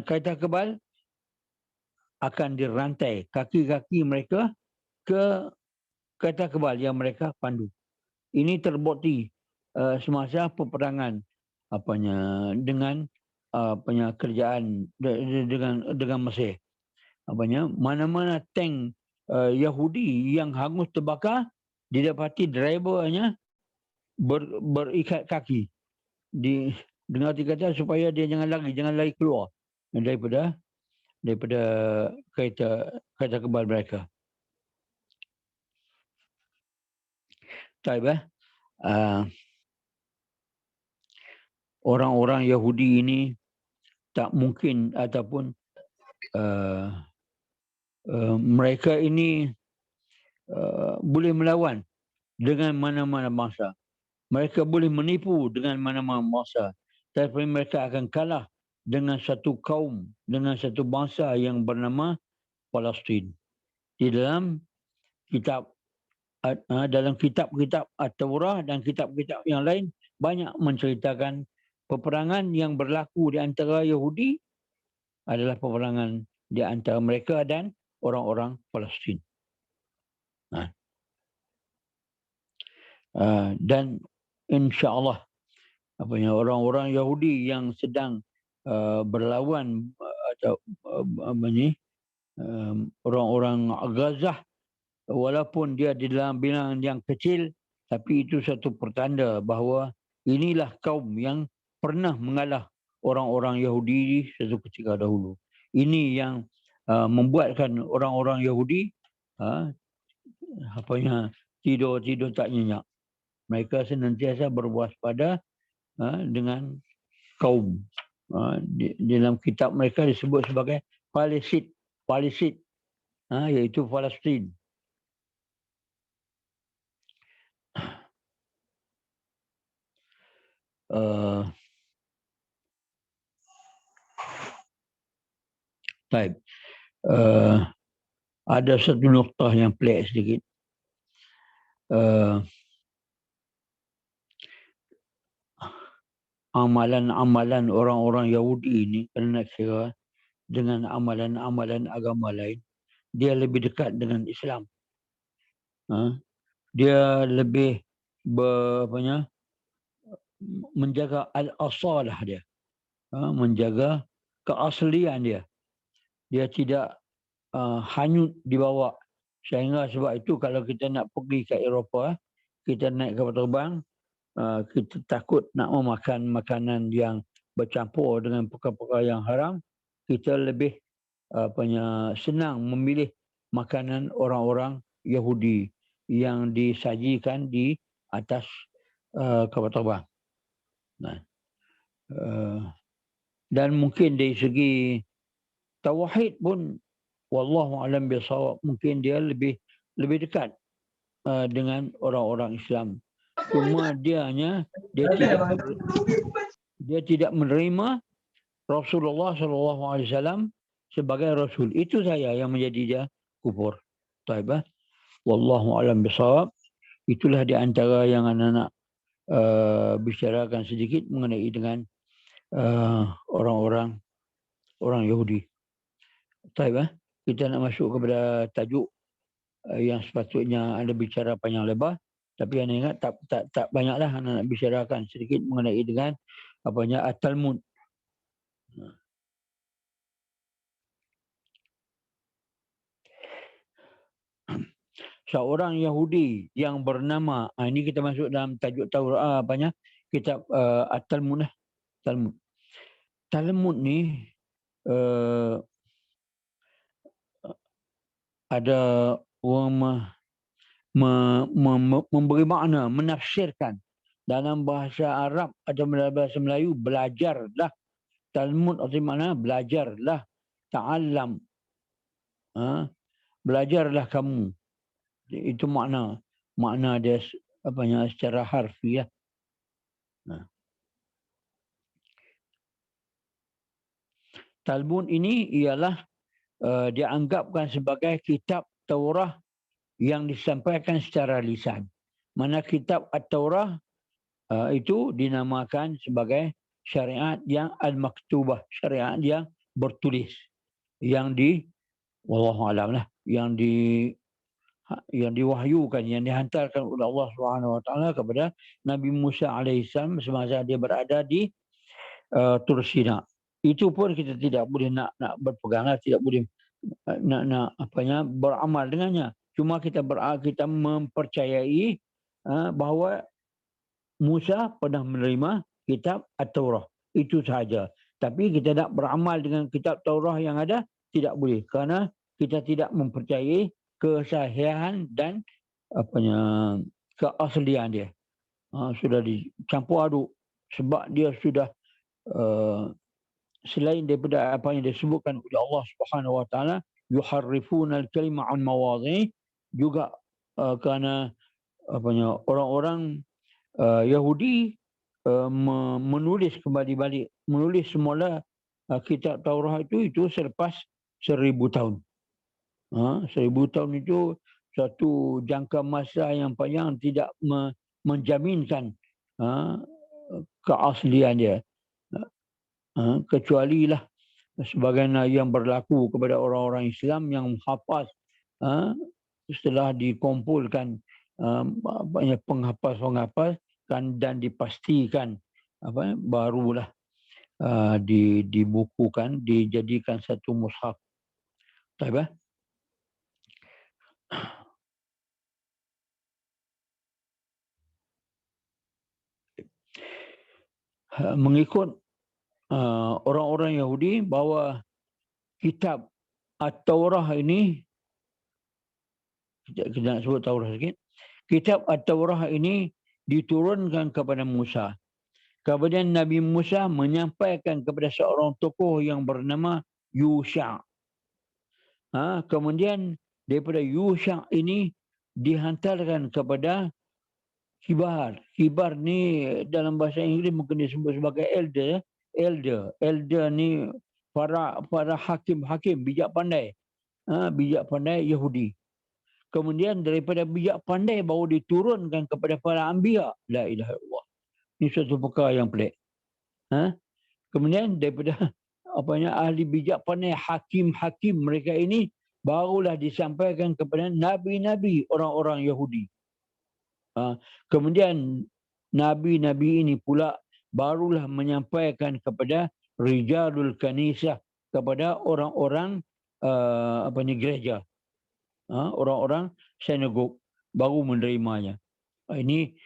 kereta kebal akan dirantai kaki-kaki mereka ke kereta kebal yang mereka pandu. Ini terbukti semasa peperangan dengan kerjaan dengan Mesir. Mana-mana tank Yahudi yang hangus terbakar, didapati drivernya berikat kaki. Dengar dikata supaya dia jangan lari keluar daripada kereta kebal mereka. Baik, orang-orang Yahudi ini tak mungkin ataupun mereka ini boleh melawan dengan mana-mana bangsa. Mereka boleh menipu dengan mana-mana bangsa. Tapi mereka akan kalah dengan satu kaum, dengan satu bangsa yang bernama Palestin. Di dalam kitab-kitab At-Taurah dan kitab-kitab yang lain banyak menceritakan peperangan yang berlaku di antara Yahudi adalah peperangan di antara mereka dan orang-orang Palestin. Dan insya-Allah orang-orang Yahudi yang sedang berlawan atau orang-orang Gaza, walaupun dia di dalam bilangan yang kecil, tapi itu satu pertanda bahawa inilah kaum yang pernah mengalah orang-orang Yahudi satu ketika dahulu. Ini yang membuatkan orang-orang Yahudi tidur tak nyenyak. Mereka senantiasa berwaspada dengan kaum. Dalam kitab mereka disebut sebagai Palesit, iaitu Palestin. Baik. Ada satu noktah yang pelik sedikit. Amalan-amalan orang-orang Yahudi ini, kerana kira dengan amalan-amalan agama lain, dia lebih dekat dengan Islam. Dia lebih menjaga al-asalah dia, menjaga keaslian dia. Dia tidak hanyut dibawa. Sehingga sebab itu kalau kita nak pergi ke Eropah, kita naik kapal terbang, kita takut nak memakan makanan yang bercampur dengan perkara-perkara yang haram, kita lebih senang memilih makanan orang-orang Yahudi yang disajikan di atas kapal terbang. Dan mungkin dari segi tauhid pun, wallahu alam bisawab, mungkin dia lebih dekat dengan orang-orang Islam. Cuma dia tidak menerima Rasulullah SAW sebagai Rasul. Itu saja yang menjadi dia kufur. Taibah. Wallahu alam bisawab. Itulah di antara yang anak-anak bicarakan sedikit mengenai dengan orang Yahudi. Taibah. Kita nak masuk kepada tajuk yang sepatutnya anda bicara panjang lebar, tapi anda ingat tak banyaklah anda nak bicarakan sedikit mengenai dengan At-Talmud. Seorang Yahudi yang bernama, ini kita masuk dalam tajuk Taurat, kitab At-Talmud lah. Talmud ni ada orang memberi makna, menafsirkan dalam bahasa Arab atau dalam bahasa Melayu, belajarlah. Talmud arti makna belajarlah, ta'allam, belajarlah kamu. Itu makna dia secara harfiah. Talmud ini ialah dianggapkan sebagai kitab Taurah yang disampaikan secara lisan. Mana kitab At-Taurah itu dinamakan sebagai syariat yang al-maktubah, syariat yang bertulis, yang wallahu alam lah, yang diwahyukan, yang dihantarkan oleh Allah SWT kepada Nabi Musa alaihissalam semasa dia berada di Tur Sina. Itu pun kita tidak boleh nak berpegang, tidak boleh nak beramal dengannya. Cuma kita mempercayai bahawa Musa pernah menerima kitab At-Taurah. Itu sahaja. Tapi kita nak beramal dengan kitab Taurah yang ada, tidak boleh. Kerana kita tidak mempercayai kesahihan dan keaslian dia. Sudah dicampur aduk. Sebab dia sudah selain daripada apa yang disebutkan oleh Allah Subhanahu Wa Taala, yuharrifuna al-kalima an mawadhi, juga kerana orang-orang Yahudi menulis kembali balik, menulis semula kitab Taurah itu selepas 1000 tahun. 1000 tahun itu satu jangka masa yang panjang, tidak menjaminkan keaslian dia. Kecuali lah sebagaimana yang berlaku kepada orang-orang Islam yang menghafaz setelah dikumpulkan penghafaz dan dipastikan barulah dibukukan, dijadikan satu mushaf. Taib. Mengikut orang-orang Yahudi, bahawa kitab At-Taurah ini, kita nak sebut Taurah sikit. Kitab At-Taurah ini diturunkan kepada Musa. Kemudian Nabi Musa menyampaikan kepada seorang tokoh yang bernama Yusha. Kemudian daripada Yusha ini dihantarkan kepada Kibar. Kibar ni dalam bahasa Inggeris mungkin disebut sebagai elder. Elder ni para hakim bijak pandai. Bijak pandai Yahudi. Kemudian daripada bijak pandai baru diturunkan kepada para anbiya. La ilaha illallah. Ini suatu perkara yang pelik. Kemudian daripada ahli bijak pandai, hakim-hakim mereka ini barulah disampaikan kepada nabi-nabi orang-orang Yahudi. Kemudian nabi-nabi ini pula barulah menyampaikan kepada rijalul kanisah, kepada orang-orang gereja. Orang-orang sinagog baru menerimanya. Ini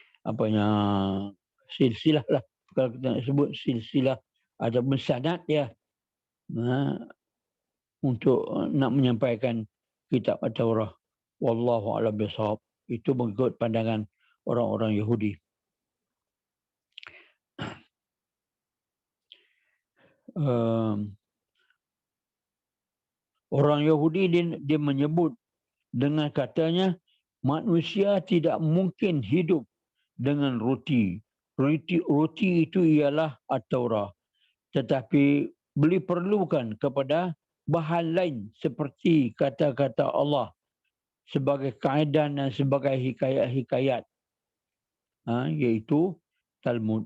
silsilah lah, kalau kita nak sebut silsilah ataupun sanad ya, untuk nak menyampaikan kitab At-Taurah. Wallahu a'lam bishawab. Itu mengikut pandangan orang-orang Yahudi. Orang Yahudi dia menyebut dengan katanya manusia tidak mungkin hidup dengan roti. Roti itu ialah At-Taurah. Tetapi boleh perlukan kepada bahan lain seperti kata-kata Allah sebagai kaedah dan sebagai hikayat-hikayat, iaitu Talmud.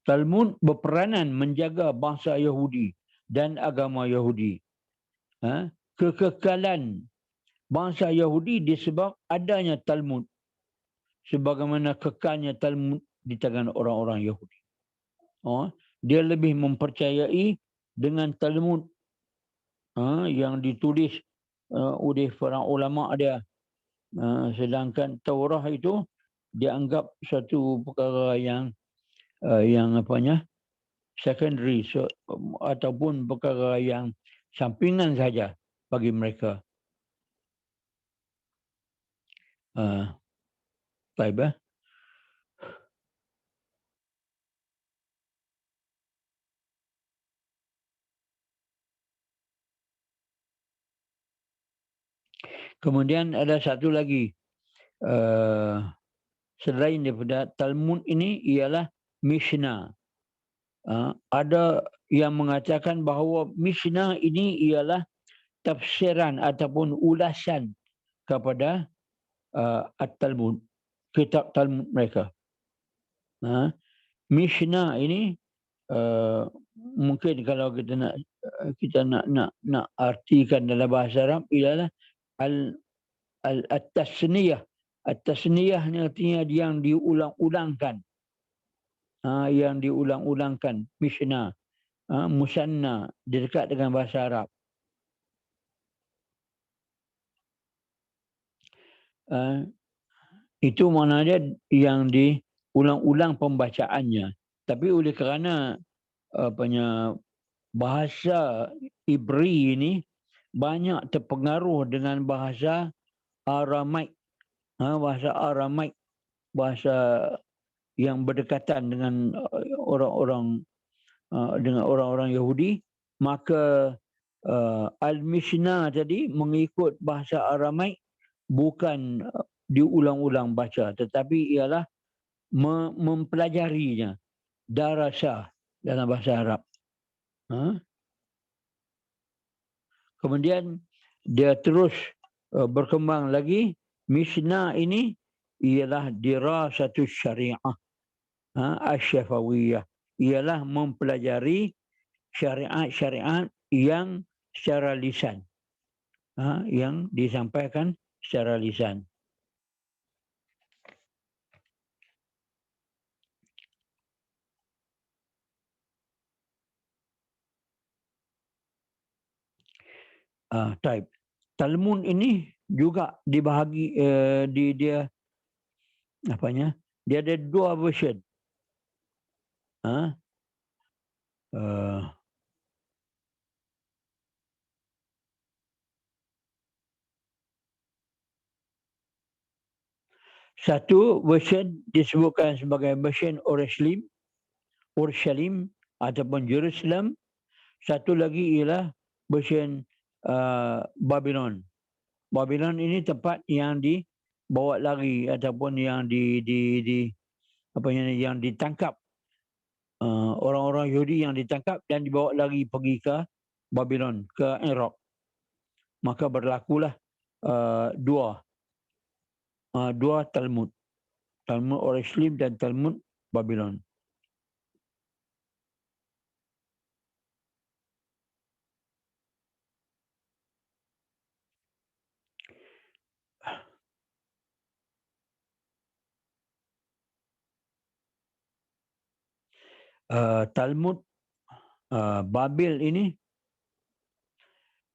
Talmud berperanan menjaga bangsa Yahudi dan agama Yahudi. Kekekalan bangsa Yahudi disebab adanya Talmud, sebagaimana kekalnya Talmud di tangan orang-orang Yahudi. Dia lebih mempercayai dengan Talmud yang ditulis oleh para ulama dia, sedangkan Taurah itu dianggap satu perkara yang secondary, ataupun perkara yang sampingan saja bagi mereka. Baik. Kemudian ada satu lagi, selain daripada Talmud ini ialah Mishnah. Ada yang mengatakan bahawa Mishnah ini ialah tafsiran ataupun ulasan kepada At-Talmud, kitab Talmud mereka. Mishnah ini mungkin kalau kita nak artikan dalam bahasa Arab ialah At-Tasniyah. At-Tasniyah ni artinya yang diulang-ulangkan. Yang diulang-ulangkan. Mishnah. Musanna. Dekat dengan bahasa Arab. Itu maknanya yang diulang-ulang pembacaannya. Tapi oleh kerana bahasa Ibri ini banyak terpengaruh dengan bahasa Aramaik. Bahasa Aramaik, bahasa yang berdekatan dengan orang-orang Yahudi, maka Al-Mishnah tadi mengikut bahasa Aramaik bukan diulang-ulang baca, tetapi ialah mempelajarinya, darasah dalam bahasa Arab. Kemudian dia terus berkembang lagi. Mishnah ini ialah dirasatus syariah asy-syafawiyah, ialah mempelajari syariat-syariat yang secara lisan, yang disampaikan secara lisan. Type. Talmud ini juga dibahagi dia ada dua version. Satu version disebutkan sebagai version Urshalim ataupun Jerusalem. Satu lagi ialah version Babylon. Babylon ini tempat yang dibawa lari ataupun yang yang ditangkap, orang-orang Yahudi yang ditangkap dan dibawa lari pergi ke Babylon, ke Iraq. Maka berlakulah dua Talmud. Talmud Urshalim dan Talmud Babylon. Talmud Babil ini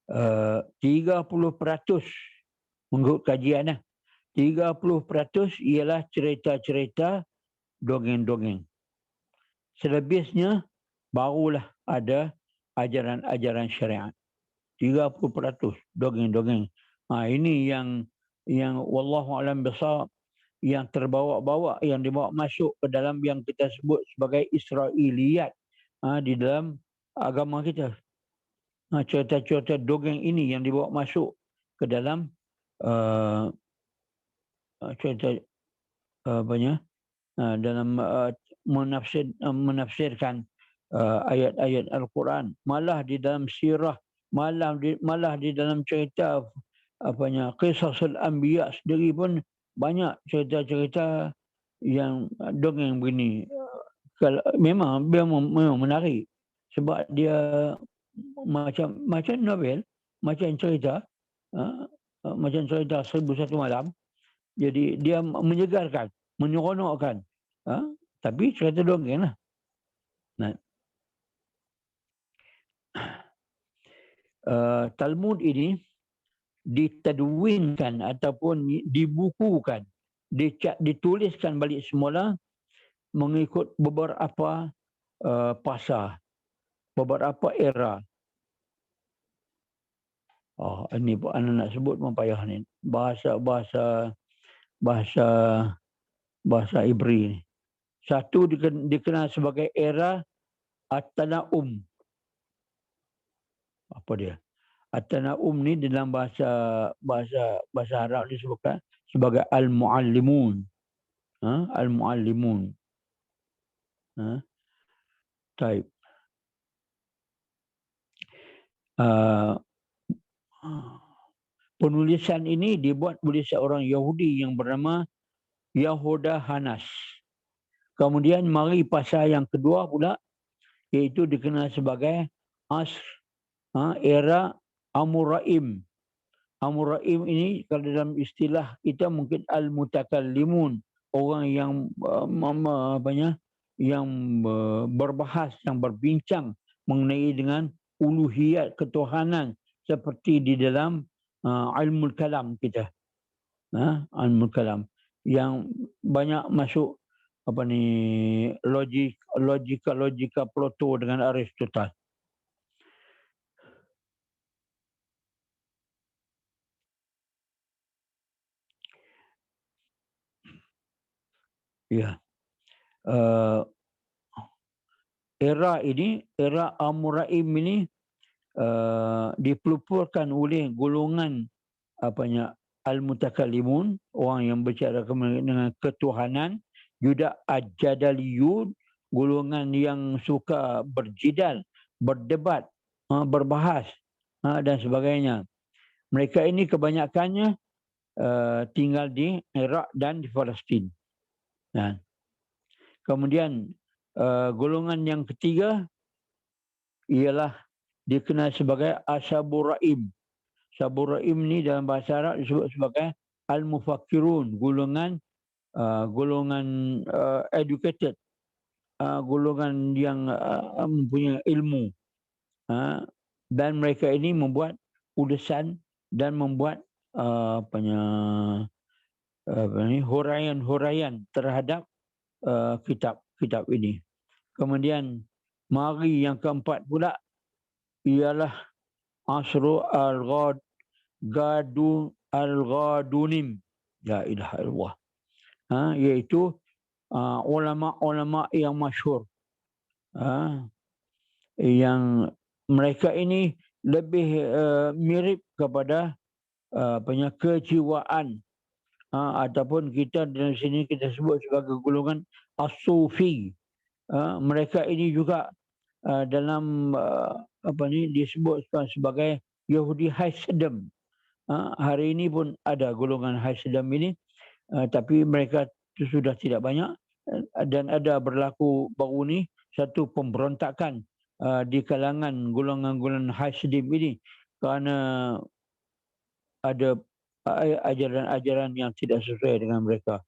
30% mengikut kajian 30% ialah cerita-cerita dongeng-dongeng. Selebihnya barulah ada ajaran-ajaran syariat. 30% dongeng-dongeng. Ini yang wallahu alam besar, yang terbawa-bawa, yang dibawa masuk ke dalam yang kita sebut sebagai Israiliyat di dalam agama kita. Cerita-cerita dongeng ini yang dibawa masuk ke dalam cerita dalam menafsirkan ayat-ayat Al-Quran, malah di dalam sirah, malah di dalam cerita Qisasul Anbiya sendiri pun banyak cerita-cerita yang dongeng begini. Memang menarik sebab dia macam novel, macam cerita, macam cerita 1001 Malam. Jadi dia menyegarkan, menyeronokkan, tapi cerita dongeng lah. Talmud ini ditadwinkan ataupun dibukukan, dituliskan balik semula mengikut beberapa fasa, beberapa era. Ini pun anak nak sebut pun payah ni. Bahasa Ibri ni. Satu dikenal sebagai era At-Tana'um. Apa dia? At-Tana'um ni dalam bahasa Arab disebutkan sebagai Al-Muallimun. Al-Muallimun. Baik. Penulisan ini dibuat oleh seorang Yahudi yang bernama Yahuda Hanas. Kemudian mari pasal yang kedua pula, iaitu dikenal sebagai era Amuraim. Amuraim ini kalau dalam istilah kita mungkin Al-Mutakallimun, orang yang berbahas, yang berbincang mengenai dengan uluhiyat ketuhanan seperti di dalam ilmu kalam kita. Ilmu kalam yang banyak masuk logika Plato dengan Aristotle. Ya. Era Amuraim ini dipelupurkan oleh golongan Al-Mutakallimun, orang yang berbicara dengan ketuhanan, juga Al-Jadaliyun, golongan yang suka berjidal, berdebat, berbahas dan sebagainya. Mereka ini kebanyakannya tinggal di Iraq dan di Palestin. Kemudian golongan yang ketiga ialah dikenal sebagai Asyaburaim. Syaburaim ni dalam bahasa Arab disebut sebagai Al-Mufakkirun, golongan educated, golongan yang mempunyai ilmu. Dan mereka ini membuat ulasan dan membuat huraian terhadap kitab ini. Kemudian mari yang keempat pula ialah Asru Al-Ghadunim. Ya ilaha illallah. iaitu ulama-ulama yang masyhur, yang mereka ini lebih mirip kepada kejiwaan, ataupun kita di sini kita sebut sebagai golongan as-sufi. Mereka ini juga dalam disebut sebagai Yahudi Hasidim. Hari ini pun ada golongan Hasidim ini, tapi mereka sudah tidak banyak, dan ada berlaku baru ni satu pemberontakan di kalangan golongan-golongan Hasidim ini kerana ada ajaran-ajaran yang tidak sesuai dengan mereka.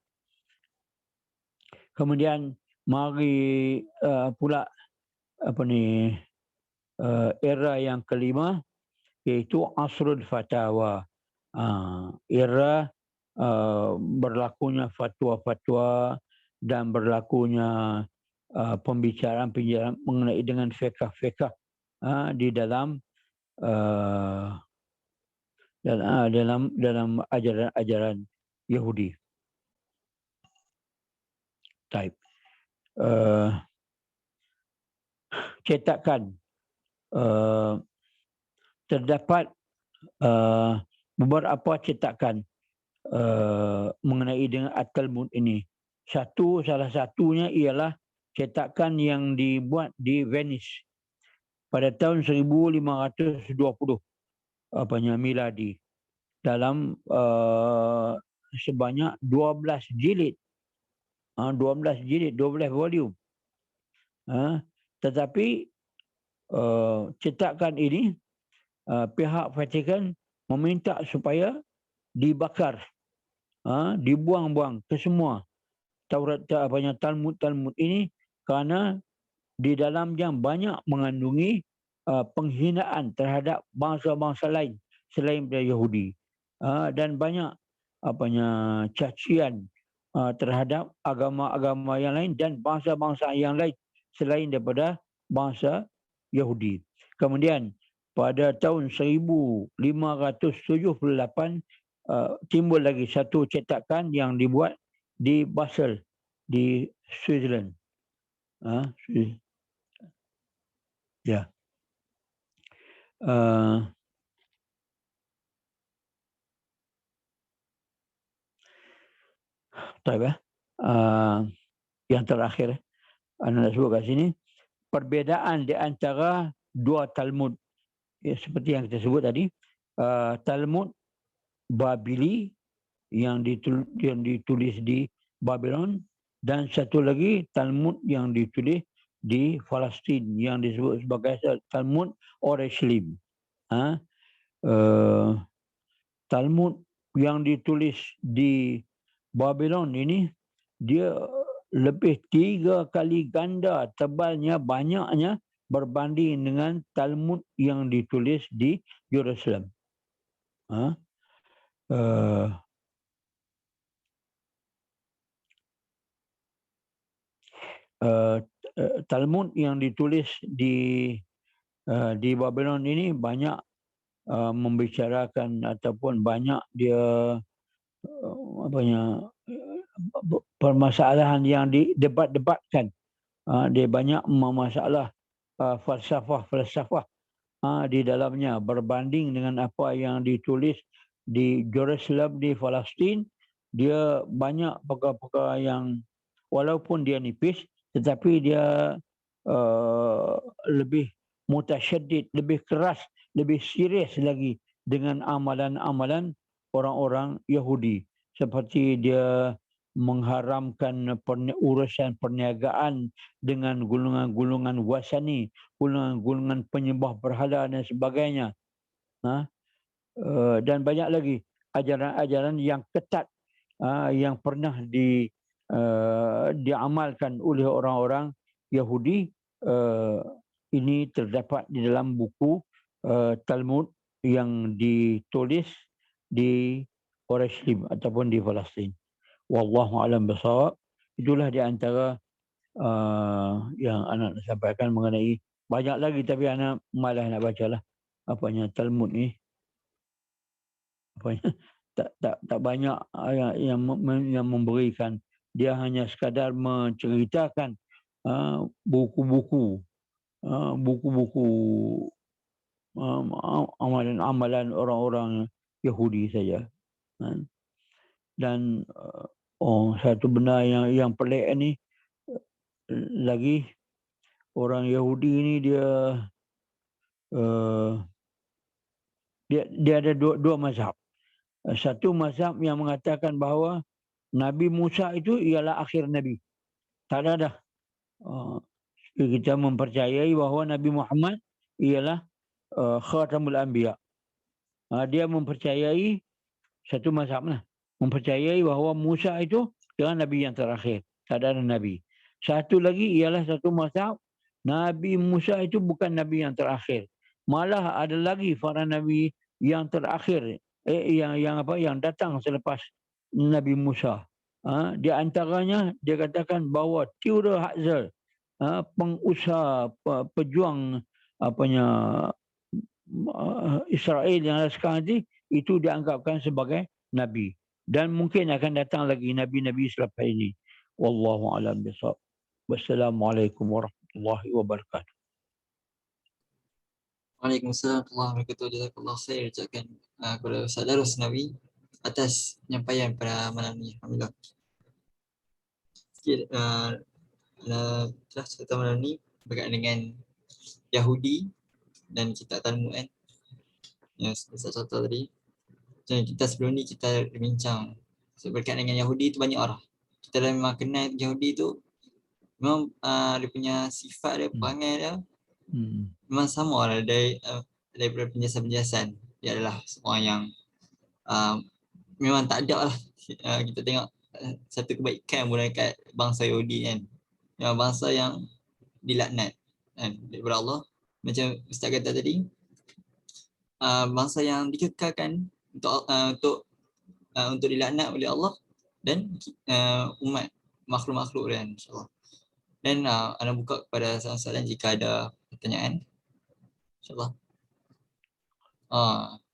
Kemudian mari pula era yang kelima, iaitu Asrul Fatawa. Era berlakunya fatwa-fatwa dan berlakunya pembicaraan-pembicaraan mengenai dengan fiqh-fiqh di dalam dalam ajaran-ajaran Yahudi. Type. Cetakan, terdapat beberapa cetakan mengenai dengan At-Talmud ini. Salah satunya ialah cetakan yang dibuat di Venice pada tahun 1520 miladi, dalam sebanyak 12 jilid, 12 volume. Tetapi cetakan ini pihak Vatikan meminta supaya dibakar, dibuang-buang ke semua Talmud ini, kerana di dalamnya banyak mengandungi penghinaan terhadap bangsa-bangsa lain selain dari Yahudi, dan banyak cacian terhadap agama-agama yang lain dan bangsa-bangsa yang lain selain daripada bangsa Yahudi. Kemudian pada tahun 1578 timbul lagi satu cetakan yang dibuat di Basel di Switzerland. Ya. Yang terakhir anda sebut kat sini, perbezaan di antara dua Talmud, seperti yang kita sebut tadi, Talmud Babili yang ditulis di Babylon, dan satu lagi Talmud yang ditulis di Palestin yang disebut sebagai Talmud Oreslim. Talmud yang ditulis di Babylon ini, dia lebih 3 kali ganda tebalnya, banyaknya berbanding dengan Talmud yang ditulis di Yerusalem. Talmud yang ditulis di Babylon ini banyak membicarakan ataupun banyak dia permasalahan yang didebat-debatkan. Dia banyak masalah falsafah di dalamnya berbanding dengan apa yang ditulis di Jerusalem di Palestin. Dia banyak perkara-perkara yang walaupun dia nipis tetapi dia lebih mutasyaddid, lebih keras, lebih serius lagi dengan amalan-amalan orang-orang Yahudi, seperti dia mengharamkan urusan perniagaan dengan golongan-golongan wasani, golongan-golongan penyembah berhala dan sebagainya. Dan banyak lagi ajaran-ajaran yang ketat yang pernah diamalkan oleh orang-orang Yahudi. Ini terdapat di dalam buku Talmud yang ditulis di Oreslim ataupun di Palestin. Wallahu a'lam bishawab. Itulah di antara yang anak sampaikan mengenai, banyak lagi tapi anak malas nak bacalah Talmud ni. Tak banyak yang memberikan Dia hanya sekadar menceritakan buku-buku amalan-amalan orang-orang Yahudi saja. Dan satu benda yang pelik ni lagi, orang Yahudi ni dia ada dua mazhab. Satu mazhab yang mengatakan bahawa Nabi Musa itu ialah akhir Nabi. Tak ada dah. Kita mempercayai bahawa Nabi Muhammad ialah Khatamul Anbiya. Dia mempercayai, satu mazhab lah, mempercayai bahawa Musa itu adalah Nabi yang terakhir. Tak ada Nabi. Satu lagi ialah satu mazhab, Nabi Musa itu bukan Nabi yang terakhir. Malah ada lagi para Nabi yang terakhir, yang datang selepas Nabi Musa. Di antaranya dia katakan bahawa Theodor Herzl, pengusaha pejuang Israel yang sekarang ini, itu dianggapkan sebagai Nabi. Dan mungkin akan datang lagi Nabi-Nabi selepas ini. Wallahu a'lam bishawab. Wassalamualaikum warahmatullahi wabarakatuh. Waalaikumsalam warahmatullahi wabarakatuh. Jazakallah khair ucapkan kepada Ustaz Darus Nabi atas penyampaian pada malam ni. Alhamdulillah. Sikit telah cerita malam ni berkaitan dengan Yahudi dan kitab Talmud kan, yang Ustaz contoh tadi. Jadi kita sebelum ni kita bincang berkaitan dengan Yahudi tu banyak arah. Kita dah memang kenal Yahudi tu, memang dia punya sifat dia, perangai dia memang sama lah daripada penjelasan-penjelasan. Dia adalah seorang yang memang tak ada lah. Kita tengok satu kebaikan pun dekat bangsa Yahudi kan, yang bangsa yang dilaknat kan daripada Allah. Macam Ustaz kata tadi, bangsa yang dikekalkan untuk dilaknat oleh Allah dan umat makhluk-makhluk dia, insyaAllah. Dan anda buka kepada soalan jika ada pertanyaan, insyaAllah.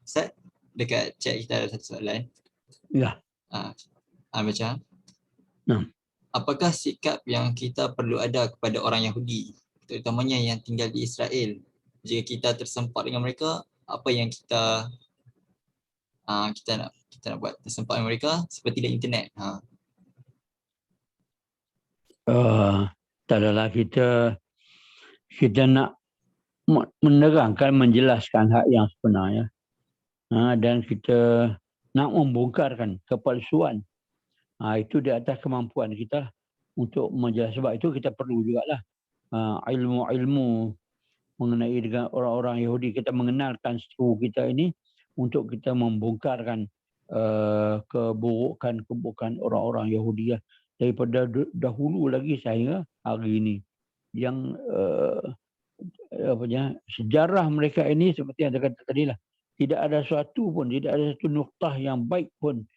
Ustaz, dekat chat kita ada satu soalan. Ya. Baca. Nah. Apakah sikap yang kita perlu ada kepada orang Yahudi, terutamanya yang tinggal di Israel? Jika kita tersempat dengan mereka, apa yang kita nak buat tersempat dengan mereka seperti di internet? Tak adalah kita nak menerangkan, menjelaskan hak yang sebenarnya, dan kita nak membongkarkan kepalsuan. Itu di atas kemampuan kita untuk menjelaskan. Sebab itu kita perlu jugalah ilmu-ilmu mengenai dengan orang-orang Yahudi. Kita mengenalkan seru kita ini untuk kita membongkarkan keburukan orang-orang Yahudi daripada dahulu lagi sehingga hari ini. Yang sejarah mereka ini seperti yang saya kata tadi lah, tidak ada suatu pun, tidak ada satu nuktah yang baik pun,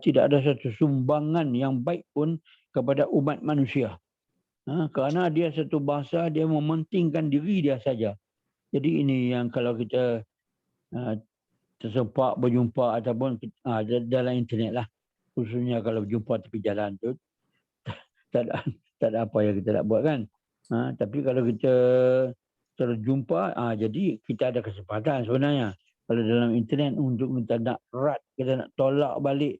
tidak ada satu sumbangan yang baik pun kepada umat manusia. Kerana dia satu bangsa, dia mementingkan diri dia saja. Jadi ini yang kalau kita tersempat berjumpa ataupun dalam internet lah, khususnya kalau berjumpa tepi jalan tu, tak ada apa yang kita nak buat kan. Tapi kalau kita terjumpa, jadi kita ada kesempatan sebenarnya. Kalau dalam internet untuk kita nak rat, kita nak tolak balik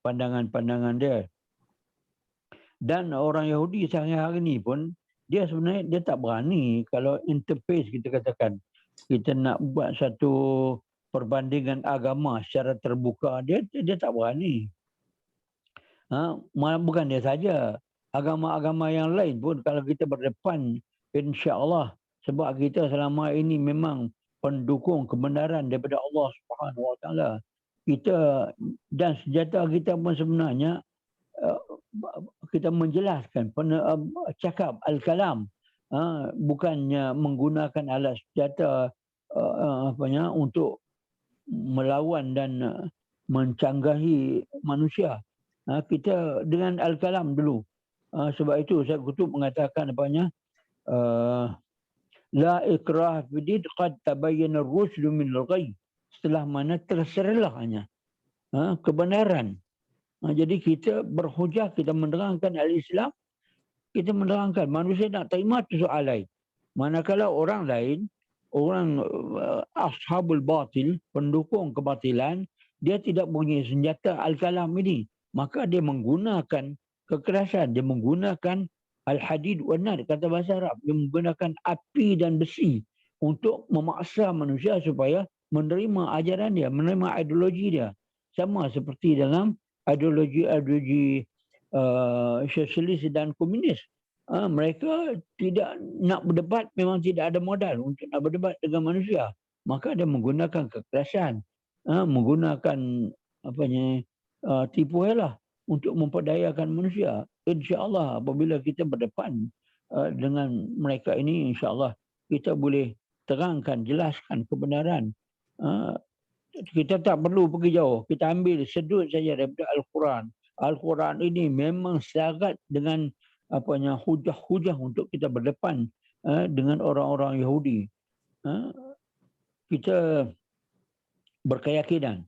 pandangan-pandangan dia. Dan orang Yahudi sehari-hari ni pun, dia sebenarnya dia tak berani kalau interface kita katakan. Kita nak buat satu perbandingan agama secara terbuka, dia tak berani. Bukan dia saja, agama-agama yang lain pun kalau kita berdepan, insya-Allah, sebab kita selama ini memang pendukung kebenaran daripada Allah Subhanahu Wa Taala. Kita dan senjata kita pun sebenarnya kita menjelaskan, cakap al-kalam, bukannya menggunakan alat senjata untuk melawan dan mencanggahi manusia. Kita dengan al-kalam dulu. Sebab itu Ustaz Qutb mengatakan la ikrah fid qad tabayyana ar-rusyd min al-ghayy. Setelah mana terserlahnya kebenaran Jadi kita berhujah, kita menerangkan al-Islam, kita menerangkan manusia nak terima itu soal lain. Manakala orang lain, orang ashabul batil, pendukung kebatilan, dia tidak punya senjata al-kalam ini. Maka dia menggunakan kekerasan, dia menggunakan al-hadid wa nar, kata bahasa Arab. Dia menggunakan api dan besi untuk memaksa manusia supaya menerima ajaran dia, menerima ideologi dia. Sama seperti dalam ideologi sosialis dan komunis. Mereka tidak nak berdebat, memang tidak ada modal untuk nak berdebat dengan manusia. Maka dia menggunakan kekerasan, menggunakan tipu helah untuk memperdayakan manusia. InsyaAllah apabila kita berdepan dengan mereka ini, insyaAllah kita boleh terangkan, jelaskan kebenaran. Kita tak perlu pergi jauh. Kita ambil sedut saja daripada Al-Quran. Al-Quran ini memang syarat dengan hujah-hujah untuk kita berdepan dengan orang-orang Yahudi. Kita berkeyakinan.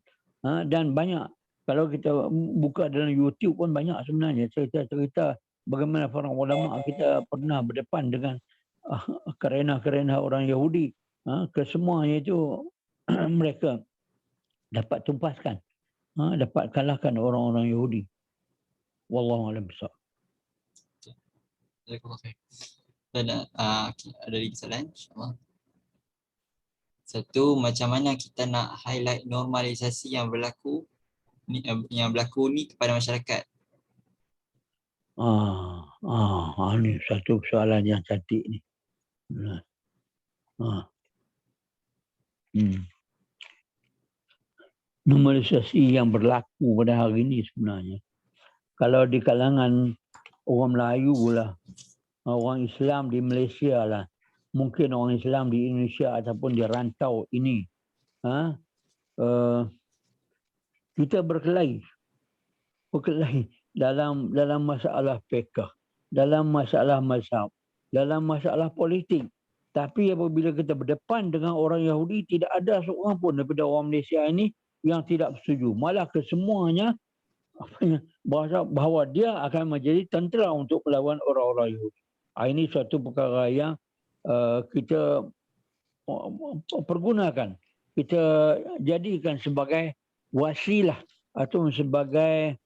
Dan banyak, kalau kita buka dalam YouTube pun banyak sebenarnya cerita-cerita bagaimana para ulama kita pernah berdepan dengan kerana orang Yahudi. Kesemuanya itu mereka dapat tumpaskan, dapat kalahkan orang-orang Yahudi. Wallahu a'lam bishawab. Dan ada lagi soalan, insyaAllah. Satu, macam mana kita nak highlight normalisasi yang berlaku ni kepada masyarakat? Ni satu soalan yang cantik ni. Normalisasi yang berlaku pada hari ini sebenarnya, kalau di kalangan orang Melayu lah, orang Islam di Malaysia lah, mungkin orang Islam di Indonesia ataupun di rantau ini, kita berkelahi dalam masalah fiqh, dalam masalah mazhab, dalam masalah politik. Tapi apabila kita berdepan dengan orang Yahudi, tidak ada seorang pun daripada orang Malaysia ini yang tidak setuju. Malah kesemuanya berasa bahawa dia akan menjadi tentera untuk melawan orang-orang Yahudi. Ini suatu perkara yang kita pergunakan, kita jadikan sebagai wasilah atau sebagai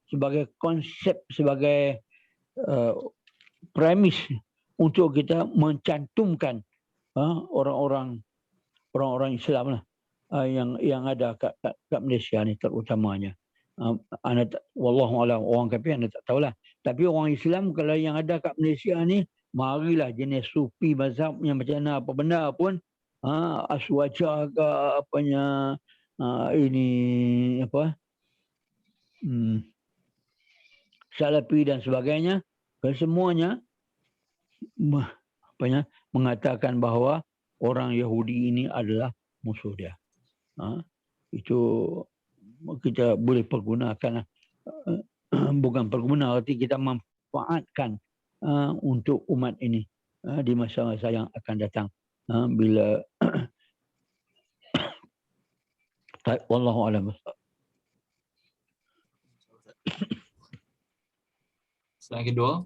sebagai konsep, sebagai premis untuk kita mencantumkan orang-orang Islam lah yang ada kat Malaysia ni terutamanya. Wallahu a'lam, orang kafir anda tak tahulah. Tapi orang Islam kalau yang ada kat Malaysia ni, marilah jenis sufi mazhabnya macam mana apa benda pun, aswaja ke salafi dan sebagainya, kesemuanya mengatakan bahawa orang Yahudi ini adalah musuh dia. Itu kita boleh pergunakan, bukan perguna, arti kita manfaatkan untuk umat ini di masa-masa yang akan datang, bila wallahu a'lam. Soalan kedua,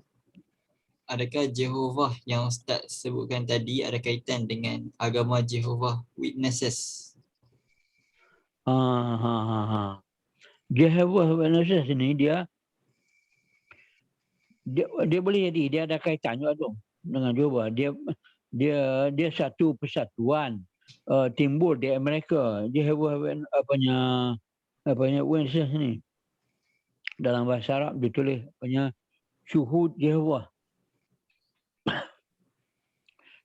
adakah Jehovah yang Ustaz sebutkan tadi ada kaitan dengan agama Jehovah Witnesses? Jehovah Witnesses ini dia boleh jadi dia ada kaitan juga tu dengan Jehovah. Dia satu persatuan timbul di Amerika. Jehovah Witnesses ni dalam bahasa Arab ditulis syuhud Jehovah.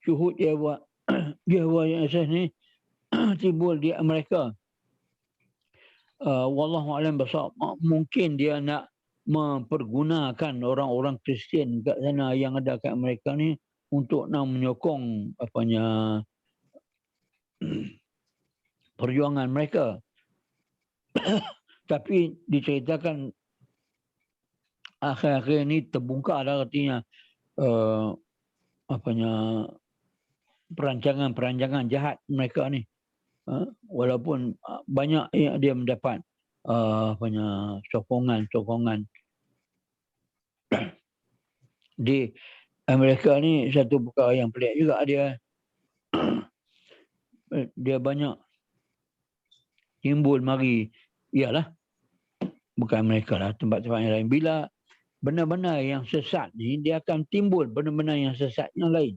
Syuhud Jehovah Witnesses ni timbul di Amerika. Wallahu a'lam bishawab. Mungkin dia nak mempergunakan orang-orang Kristian kat sana yang ada kat Amerika ni untuk nak menyokong perjuangan mereka. Tapi diceritakan akhir-akhir ini terbongkar dah, artinya perancangan-perancangan jahat mereka ni. Walaupun banyak yang dia mendapat sokongan di Amerika ni. Satu perkara yang pelik juga, dia banyak timbul mari, iyalah bukan Amerika lah, tempat-tempat yang lain. Bila benda-benda yang sesat ni, dia akan timbul benda-benda yang sesat yang lain.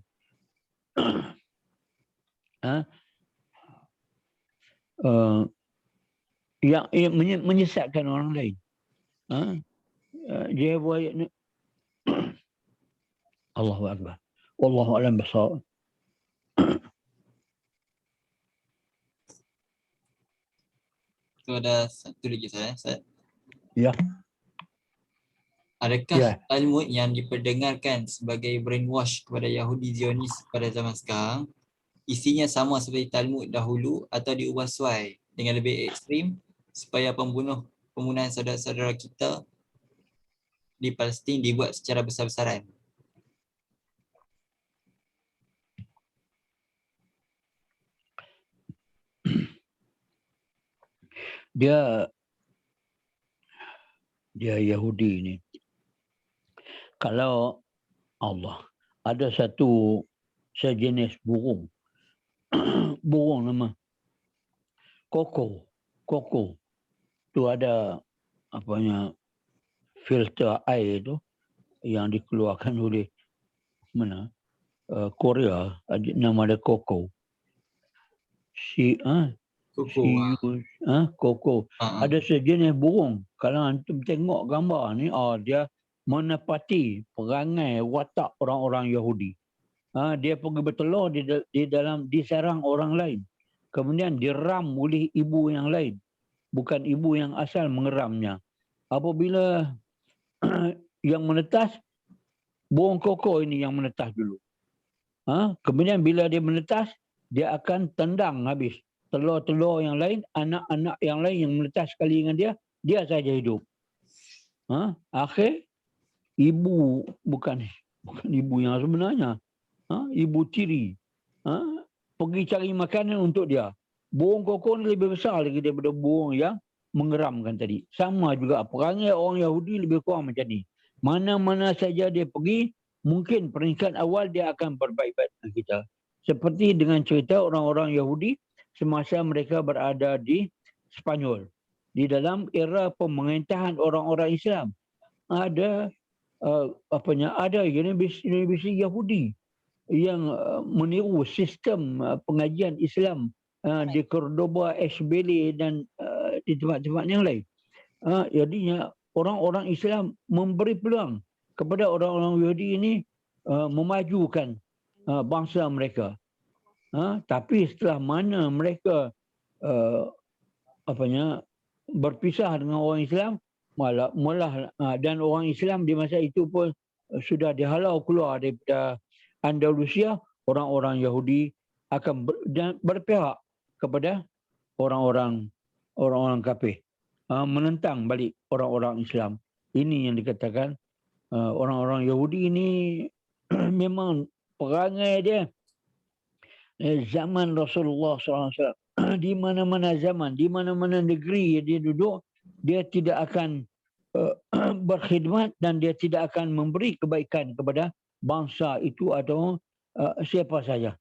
Yang menyesatkan orang lain. Dia buat ni. Allahu Akbar. Wallahu a'lam bissawab. Tu ada satu lagi Ustaz. Ya. Adakah Talmud yang diperdengarkan sebagai brainwash kepada Yahudi Zionis pada zaman sekarang isinya sama seperti Talmud dahulu atau diubah sesuai dengan lebih ekstrim supaya pembunuhan saudara-saudara kita di Palestin dibuat secara besar-besaran? Dia Yahudi ni, kalau Allah ada satu sejenis burung burung nama koko tu, ada filter air tu yang dikeluarkan oleh Korea, nama dia koko. Koko. Ada sejenis burung, kalau antum tengok gambar ni, dia menepati perangai watak orang-orang Yahudi. Dia pergi bertelur di sarang orang lain. Kemudian diram oleh ibu yang lain. Bukan ibu yang asal mengeramnya. Apabila yang menetas, burung koko ini yang menetas dulu. Kemudian bila dia menetas, dia akan tendang habis telur-telur yang lain, anak-anak yang lain yang menetas sekali dengan dia saja hidup. Akhir ibu bukan ibu yang sebenarnya, ibu tiri pergi cari makanan untuk dia. Burung koko ni lebih besar lagi daripada burung yang mengeramkan tadi. Sama juga perangai orang Yahudi lebih kurang macam ni. Mana-mana saja dia pergi, mungkin peringkat awal dia akan berbaik-baik dengan kita. Seperti dengan cerita orang-orang Yahudi semasa mereka berada di Spanyol. Di dalam era pemerintahan orang-orang Islam, ada universiti Yahudi yang meniru sistem pengajian Islam di Cordoba, Esbele dan di tempat-tempat yang lain. Jadinya orang-orang Islam memberi peluang kepada orang-orang Yahudi ini memajukan bangsa mereka. Tapi setelah mana mereka berpisah dengan orang Islam, malah dan orang Islam di masa itu pun sudah dihalau keluar daripada Andalusia, orang-orang Yahudi akan berpihak kepada orang-orang kafir, menentang balik orang-orang Islam. Ini yang dikatakan orang-orang Yahudi ini memang perangai dia zaman Rasulullah SAW. Di mana-mana zaman, di mana-mana negeri dia duduk, dia tidak akan berkhidmat dan dia tidak akan memberi kebaikan kepada bangsa itu atau siapa saja.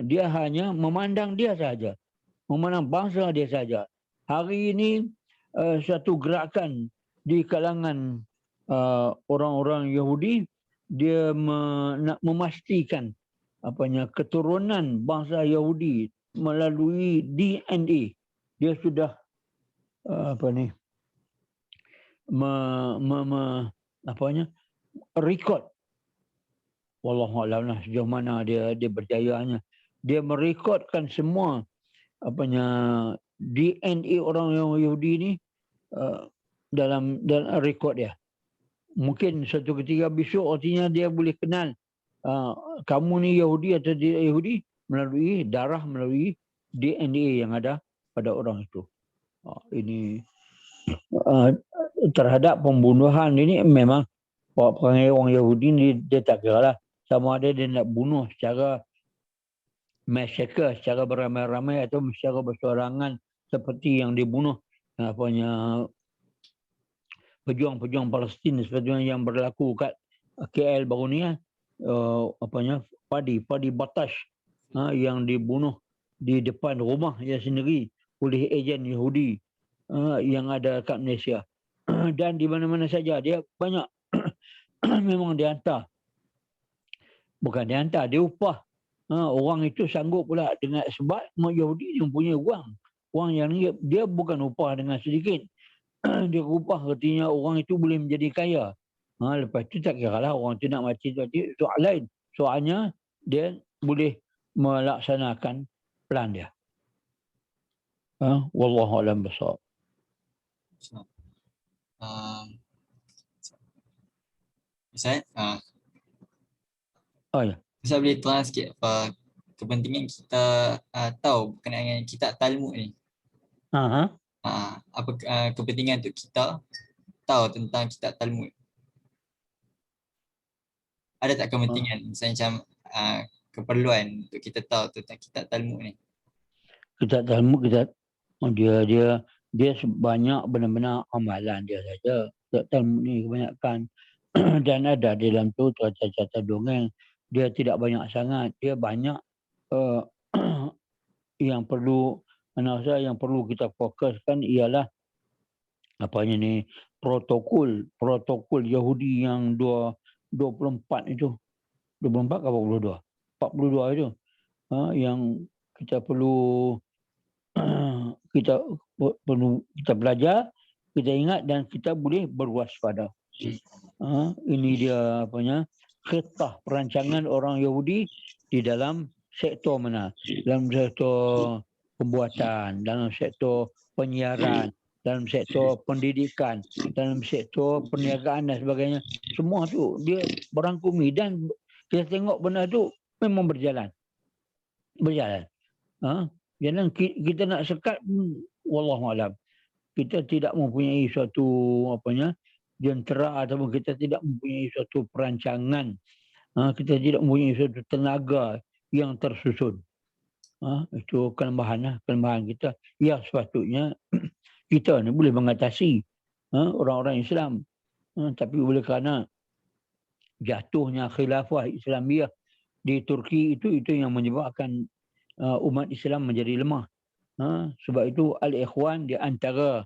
Dia hanya memandang dia saja, memandang bangsa dia saja. Hari ini satu gerakan di kalangan orang-orang Yahudi, dia nak memastikan keturunan bangsa Yahudi melalui DNA. Dia sudah record. Wallahualam lah sejauh mana dia berjayanya. Dia merekodkan semua DNA orang Yahudi ni dalam rekod dia. Mungkin satu ketika besok artinya dia boleh kenal kamu ni Yahudi atau tidak Yahudi melalui darah, melalui DNA yang ada pada orang itu. Ini terhadap pembunuhan ini memang perangai orang Yahudi ni dia tak kira lah. Sama ada dia nak bunuh secara massacre secara beramai-ramai atau secara bersorangan seperti yang dibunuh pejuang-pejuang Palestin seperti yang berlaku kat KL baru ni Padi Batash yang dibunuh di depan rumah dia sendiri oleh ejen Yahudi yang ada kat Malaysia. Dan di mana-mana saja dia banyak memang dihantar. Bukan dihantar, dia upah. Orang itu sanggup pula dengan sebab Yahudi yang punya wang. Wang yang ni dia bukan upah dengan sedikit. Dia upah artinya orang itu boleh menjadi kaya. Lepas tu tak kira lah orang tu nak mati soal lain. Soalnya dia boleh melaksanakan plan dia. Wallahu a'lam bishawab. Ustaz, Ya. Ustaz boleh tuan sikit apa kepentingan kita tahu berkenaan dengan kitab Talmud ni? Apa kepentingan untuk kita tahu tentang kitab Talmud? Ada tak kepentingan misalnya macam keperluan untuk kita tahu tentang kitab Talmud ni? Kitab Talmud dia banyak benar-benar amalan dia saja. Kitab Talmud ni kebanyakan dan ada di dalam tu cerita-cerita dongeng. Dia tidak banyak sangat. Dia banyak yang perlu kita fokuskan ialah protokol Yahudi yang 24 itu. 24 ke 42? 42 itu. Yang kita perlu kita belajar, kita ingat dan kita boleh berwaspada. Ini dia khitah perancangan orang Yahudi di dalam sektor mana? Dalam sektor pembuatan, dalam sektor penyiaran, dalam sektor pendidikan, dalam sektor perniagaan dan sebagainya. Semua tu dia berangkumi dan kita tengok benda tu memang berjalan. Jangan kita nak sekat, wallahualam. Kita tidak mempunyai suatu jentera ataupun kita tidak mempunyai suatu perancangan. Kita tidak mempunyai suatu tenaga yang tersusun. Itu kelemahan kita. Ya sepatutnya kita ni boleh mengatasi orang-orang Islam. Tapi oleh kerana jatuhnya khilafah Islamiyah di Turki itu yang menyebabkan umat Islam menjadi lemah. Sebab itu Al-Ikhwan di antara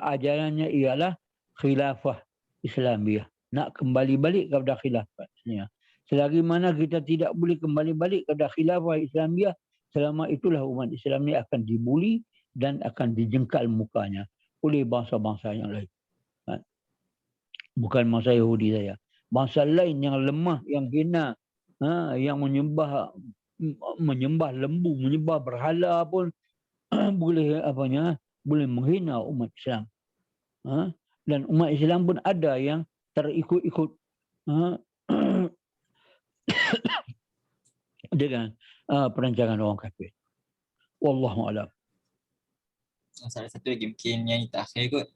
ajarannya ialah khilafah Islamiyah. Nak kembali balik kepada khilafah Islamiyah. Selagi mana kita tidak boleh kembali balik kepada khilafah Islamiyah, selama itulah umat Islam ni akan dibuli dan akan dijengkal mukanya oleh bangsa-bangsa yang lain. Bukan bangsa Yahudi saja. Bangsa lain yang lemah, yang hina, yang menyembah lembu, menyembah berhala pun boleh menghina umat Islam. Dan umat Islam pun ada yang terikut-ikut dengan perancangan orang kafir. Wallahu a'lam. Salah satu lagi mungkin yang terakhir kot.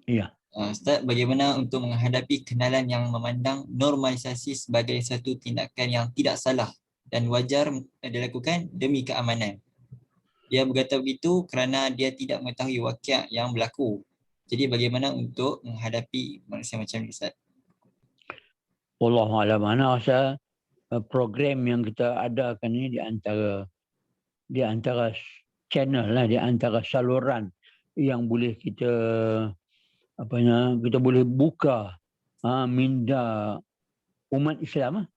Ya. Ustaz, bagaimana untuk menghadapi kenalan yang memandang normalisasi sebagai satu tindakan yang tidak salah dan wajar dilakukan demi keamanan? Dia berkata begitu kerana dia tidak mengetahui waqiah yang berlaku. Jadi bagaimana untuk menghadapi manusia macam ni, Ustaz? Wallahualam. Ana rasa program yang kita adakan ni di antara channel lah, di antara saluran yang boleh kita boleh buka minda umat Islam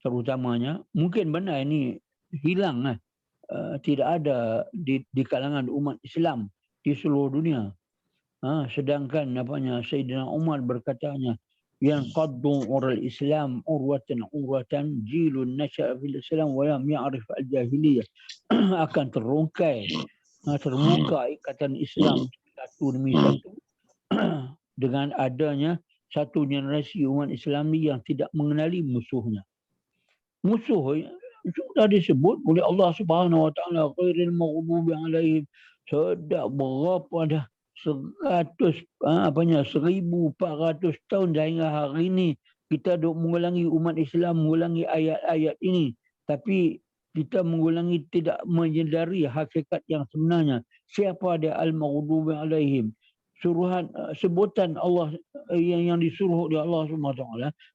terutamanya. Mungkin benda ini hilang tidak ada di kalangan umat Islam di seluruh dunia. Sedangkan Sayyidina Umar berkatanya, yang qaddu ural Islam urwatan jilun nasha'a fil Islam wa lam ya'rif al-jahiliyah. Akan termuka ikatan Islam satu demi satu dengan adanya satu generasi umat Islam yang tidak mengenali musuhnya. Musuh sudah disebut oleh Allah Subhanahu wa taala, ghairil maghdubi alaihim. Sudah berapa dah 1400 tahun sehingga hari ini kita duk mengulangi, umat Islam mengulangi ayat-ayat ini, tapi kita mengulangi tidak menyedari hakikat yang sebenarnya. Siapa dia al-maghdubi alaihim? Sebutan Allah yang disuruh oleh Allah SWT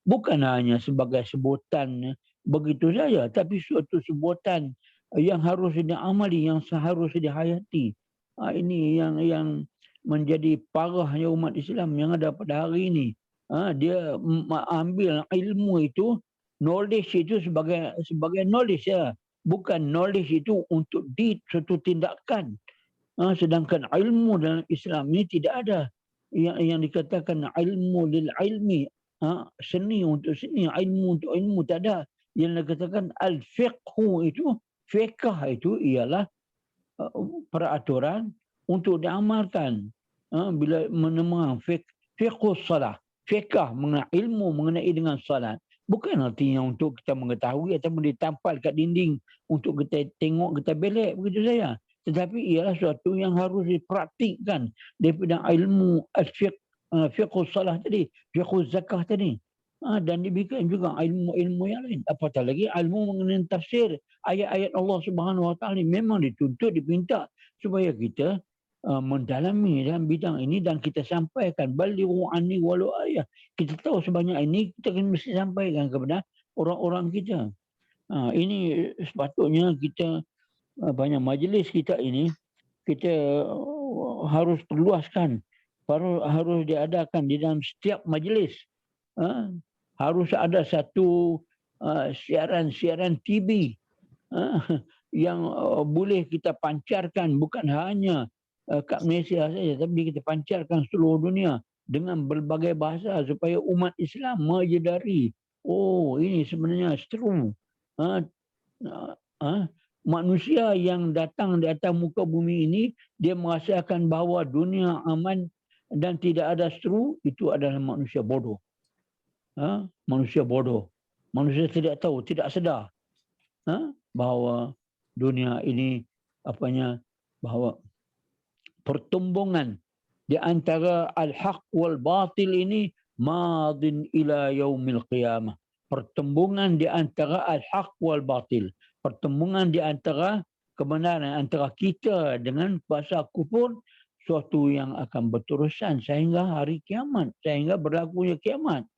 bukan hanya sebagai sebutan begitu saja, tapi suatu sebutan yang harus diamali, yang seharusnya dihayati. Ini yang menjadi parahnya umat Islam yang ada pada hari ini. Dia ambil ilmu itu, knowledge itu sebagai knowledge ya. Bukan knowledge itu untuk suatu tindakan. Sedangkan ilmu dalam Islam ini tidak ada yang dikatakan ilmu lil ilmi, seni untuk seni, ilmu untuk ilmu, tak ada. Yang dikatakan al-fiqhu itu, fiqh itu ialah peraturan untuk diamalkan. Bila menemukan fiqhus salah, fiqh mengenai ilmu mengenai dengan salat, bukan artinya untuk kita mengetahui atau ditampal kat dinding untuk kita tengok, kita belek begitu saja. Tetapi ialah sesuatu yang harus dipraktikkan daripada ilmu fiqhus salah tadi, fiqhus zakah tadi. Dan diberikan juga ilmu-ilmu yang lain. Apatah lagi ilmu mengenai tafsir ayat-ayat Allah Subhanahu Wa Taala, memang dituntut, dipinta supaya kita mendalami dalam bidang ini dan kita sampaikan balighu anni walau ayah. Kita tahu sebanyak ini, kita mesti sampaikan kepada orang-orang kita. Ini sepatutnya kita banyak majlis kita ini, kita harus perluaskan, harus diadakan di dalam setiap majlis. Harus ada satu siaran TV yang boleh kita pancarkan, bukan hanya kat Malaysia saja, tapi kita pancarkan seluruh dunia dengan berbagai bahasa supaya umat Islam menyedari, oh ini sebenarnya seru. Manusia yang datang di atas muka bumi ini, dia merasakan bahawa dunia aman dan tidak ada seru, itu adalah manusia bodoh. Manusia bodoh. Manusia tidak tahu, tidak sedar bahawa dunia ini bahawa pertumbungan di antara al-haq wal batil ini madin ila yaumil qiyamah. Pertumbungan di antara al-haq wal batil. Pertumbungan di antara kebenaran, antara kita dengan kuasa kufur, suatu yang akan berterusan sehingga hari kiamat, sehingga berlakunya kiamat.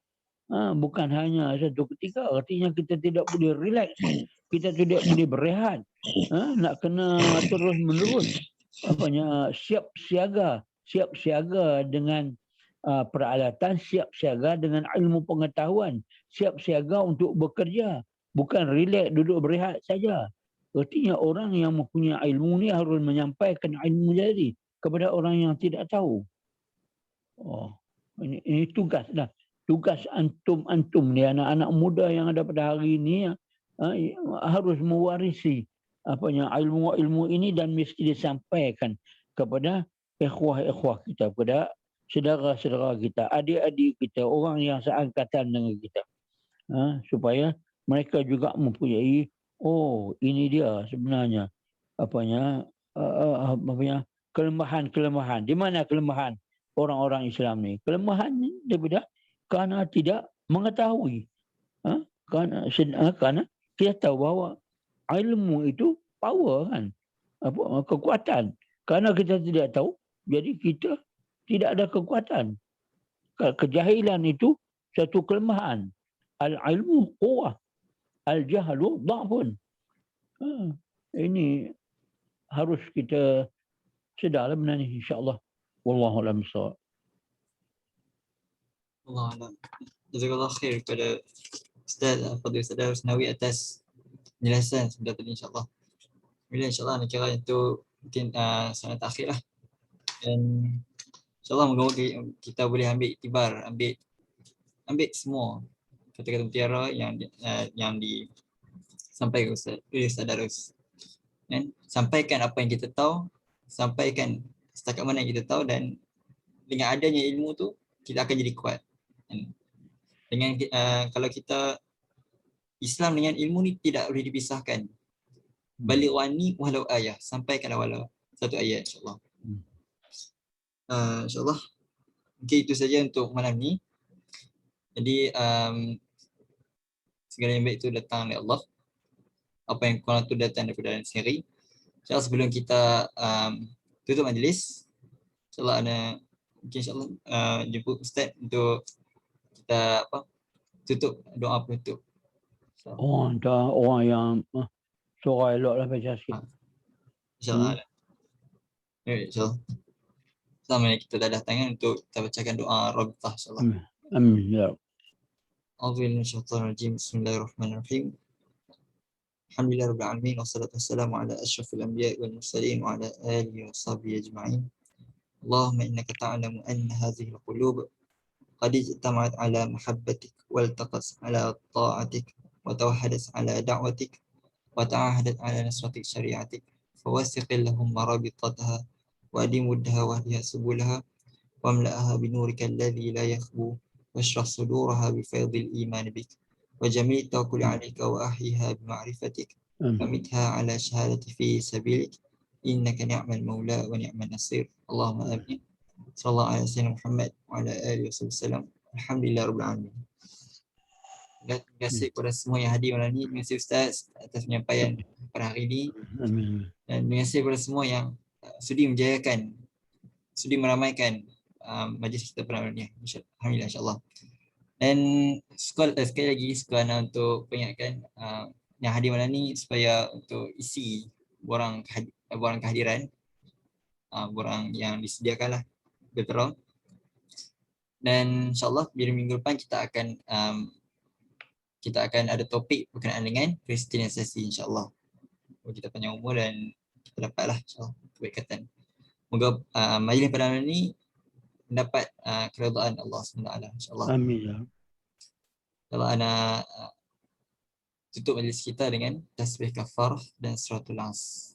Bukan hanya satu ketika, artinya kita tidak boleh relax, kita tidak boleh berehat, nak kena terus menerus siap siaga dengan peralatan, siap siaga dengan ilmu pengetahuan, siap siaga untuk bekerja, bukan relax duduk berehat saja. Artinya orang yang mempunyai ilmu ni harus menyampaikan ilmu jadi kepada orang yang tidak tahu. Ini tugas dah. Tugas antum ni, anak-anak muda yang ada pada hari ini harus mewarisi ilmu-ilmu ini dan mesti disampaikan kepada ikhwah-ikhwah kita, kepada saudara-saudara kita, adik-adik kita, orang yang seangkatan dengan kita, supaya mereka juga mempunyai, oh ini dia sebenarnya kelemahan. Di mana kelemahan orang-orang Islam ni? Kelemahan daripada kerana tidak mengetahui. Kerana kita tahu bahawa ilmu itu power kan, kekuatan. Kerana kita tidak tahu, jadi kita tidak ada kekuatan. Kejahilan itu satu kelemahan. Al-ilmu quwwah, al-jahlu dha'fun. Ini harus kita sedarlah benda ni, insya-Allah. Wallahu a'lam bissawab. Allah Alam. Jazakallah khair kepada Ustaz Fadil Sadar Husnawi atas penjelasan sebentar tadi, insyaAllah. Bila insyaAllah nak kira itu mungkin sangat akhir lah. Dan insyaAllah moga-moga kita boleh ambil iktibar, ambil semua kata-kata mutiara yang disampaikan Ustaz Darus. Dan sampaikan apa yang kita tahu, sampaikan setakat mana yang kita tahu, dan dengan adanya ilmu tu kita akan jadi kuat. Dengan kalau kita Islam dengan ilmu ni tidak boleh dipisahkan. Balighu anni walau ayah, sampaikanlah walau satu ayat, insya-Allah. Insya-Allah mungkin itu saja untuk malam ni. Jadi segala yang baik itu datang dari Allah. apa yang kurang tu datang daripada dalam sendiri. InsyaAllah sebelum kita tutup majlis, InsyaAllah ana mungkin InsyaAllah jemput Ustaz untuk kita tutup doa penutup. Orang yang suara elok lah baca sikit. InsyaAllah. InsyaAllah. Sama kita dadah tangan untuk kita bacakan doa Rabitah insyaAllah. Amin. Ya. A'udzubillahi minasyaitonir rajim. Bismillahirrahmanirrahim. Alhamdulillah rabbil alamin wassalatu wassalamu ala asyrafil anbiya'i wal mursalin wa ala alihi wa sahbihi ajma'in. Allahumma innaka ta'lamu anna hadhihi al-qulub qad ijtama'at ala mahabbatik wal taqat ala ta'atik wa tawahhadat ala da'watik wa ta'ahadat ala nasratik syari'atik fawasiqil lahum marabitataha wa adimuddaha wa hdiha subulaha wa amla'aha binurika alladhi la yakhbu washrah suduraha bifayadil iman bik wa jami' tawakkul 'alaika wa ahyiha bima'rifatik wamitha ala syahadati fi sabilik innaka ni'mal maula wa ni'man nasir. Allahumma amin. Sallallahu alaihi wasallam Muhammad wa ala alihi wasallam. Alhamdulillah rabbil alamin. Terima kasih kepada semua yang hadir malam ni. Terima kasih Ustaz atas penyampaian pada hari ini. Amin. Dan terima kasih kepada semua yang sudi menjayakan, sudi meramaikan majlis kita pada malam ni. Alhamdulillah insya-Allah. Dan sekali lagi sekurang untuk pengingatkan yang hadir malam ni supaya untuk isi borang kehadiran, borang yang disediakanlah berterang. Dan insyaAllah bila minggu depan kita akan ada topik berkenaan dengan kristianisasi insyaAllah. Kita panjang umur dan kita dapatlah insyaAllah keberkatan. Moga majlis pada malam ni mendapat keridaan Allah SWT insyaAllah. Amin. Kalau ana tutup majlis kita dengan tasbih kafarah dan suratul As.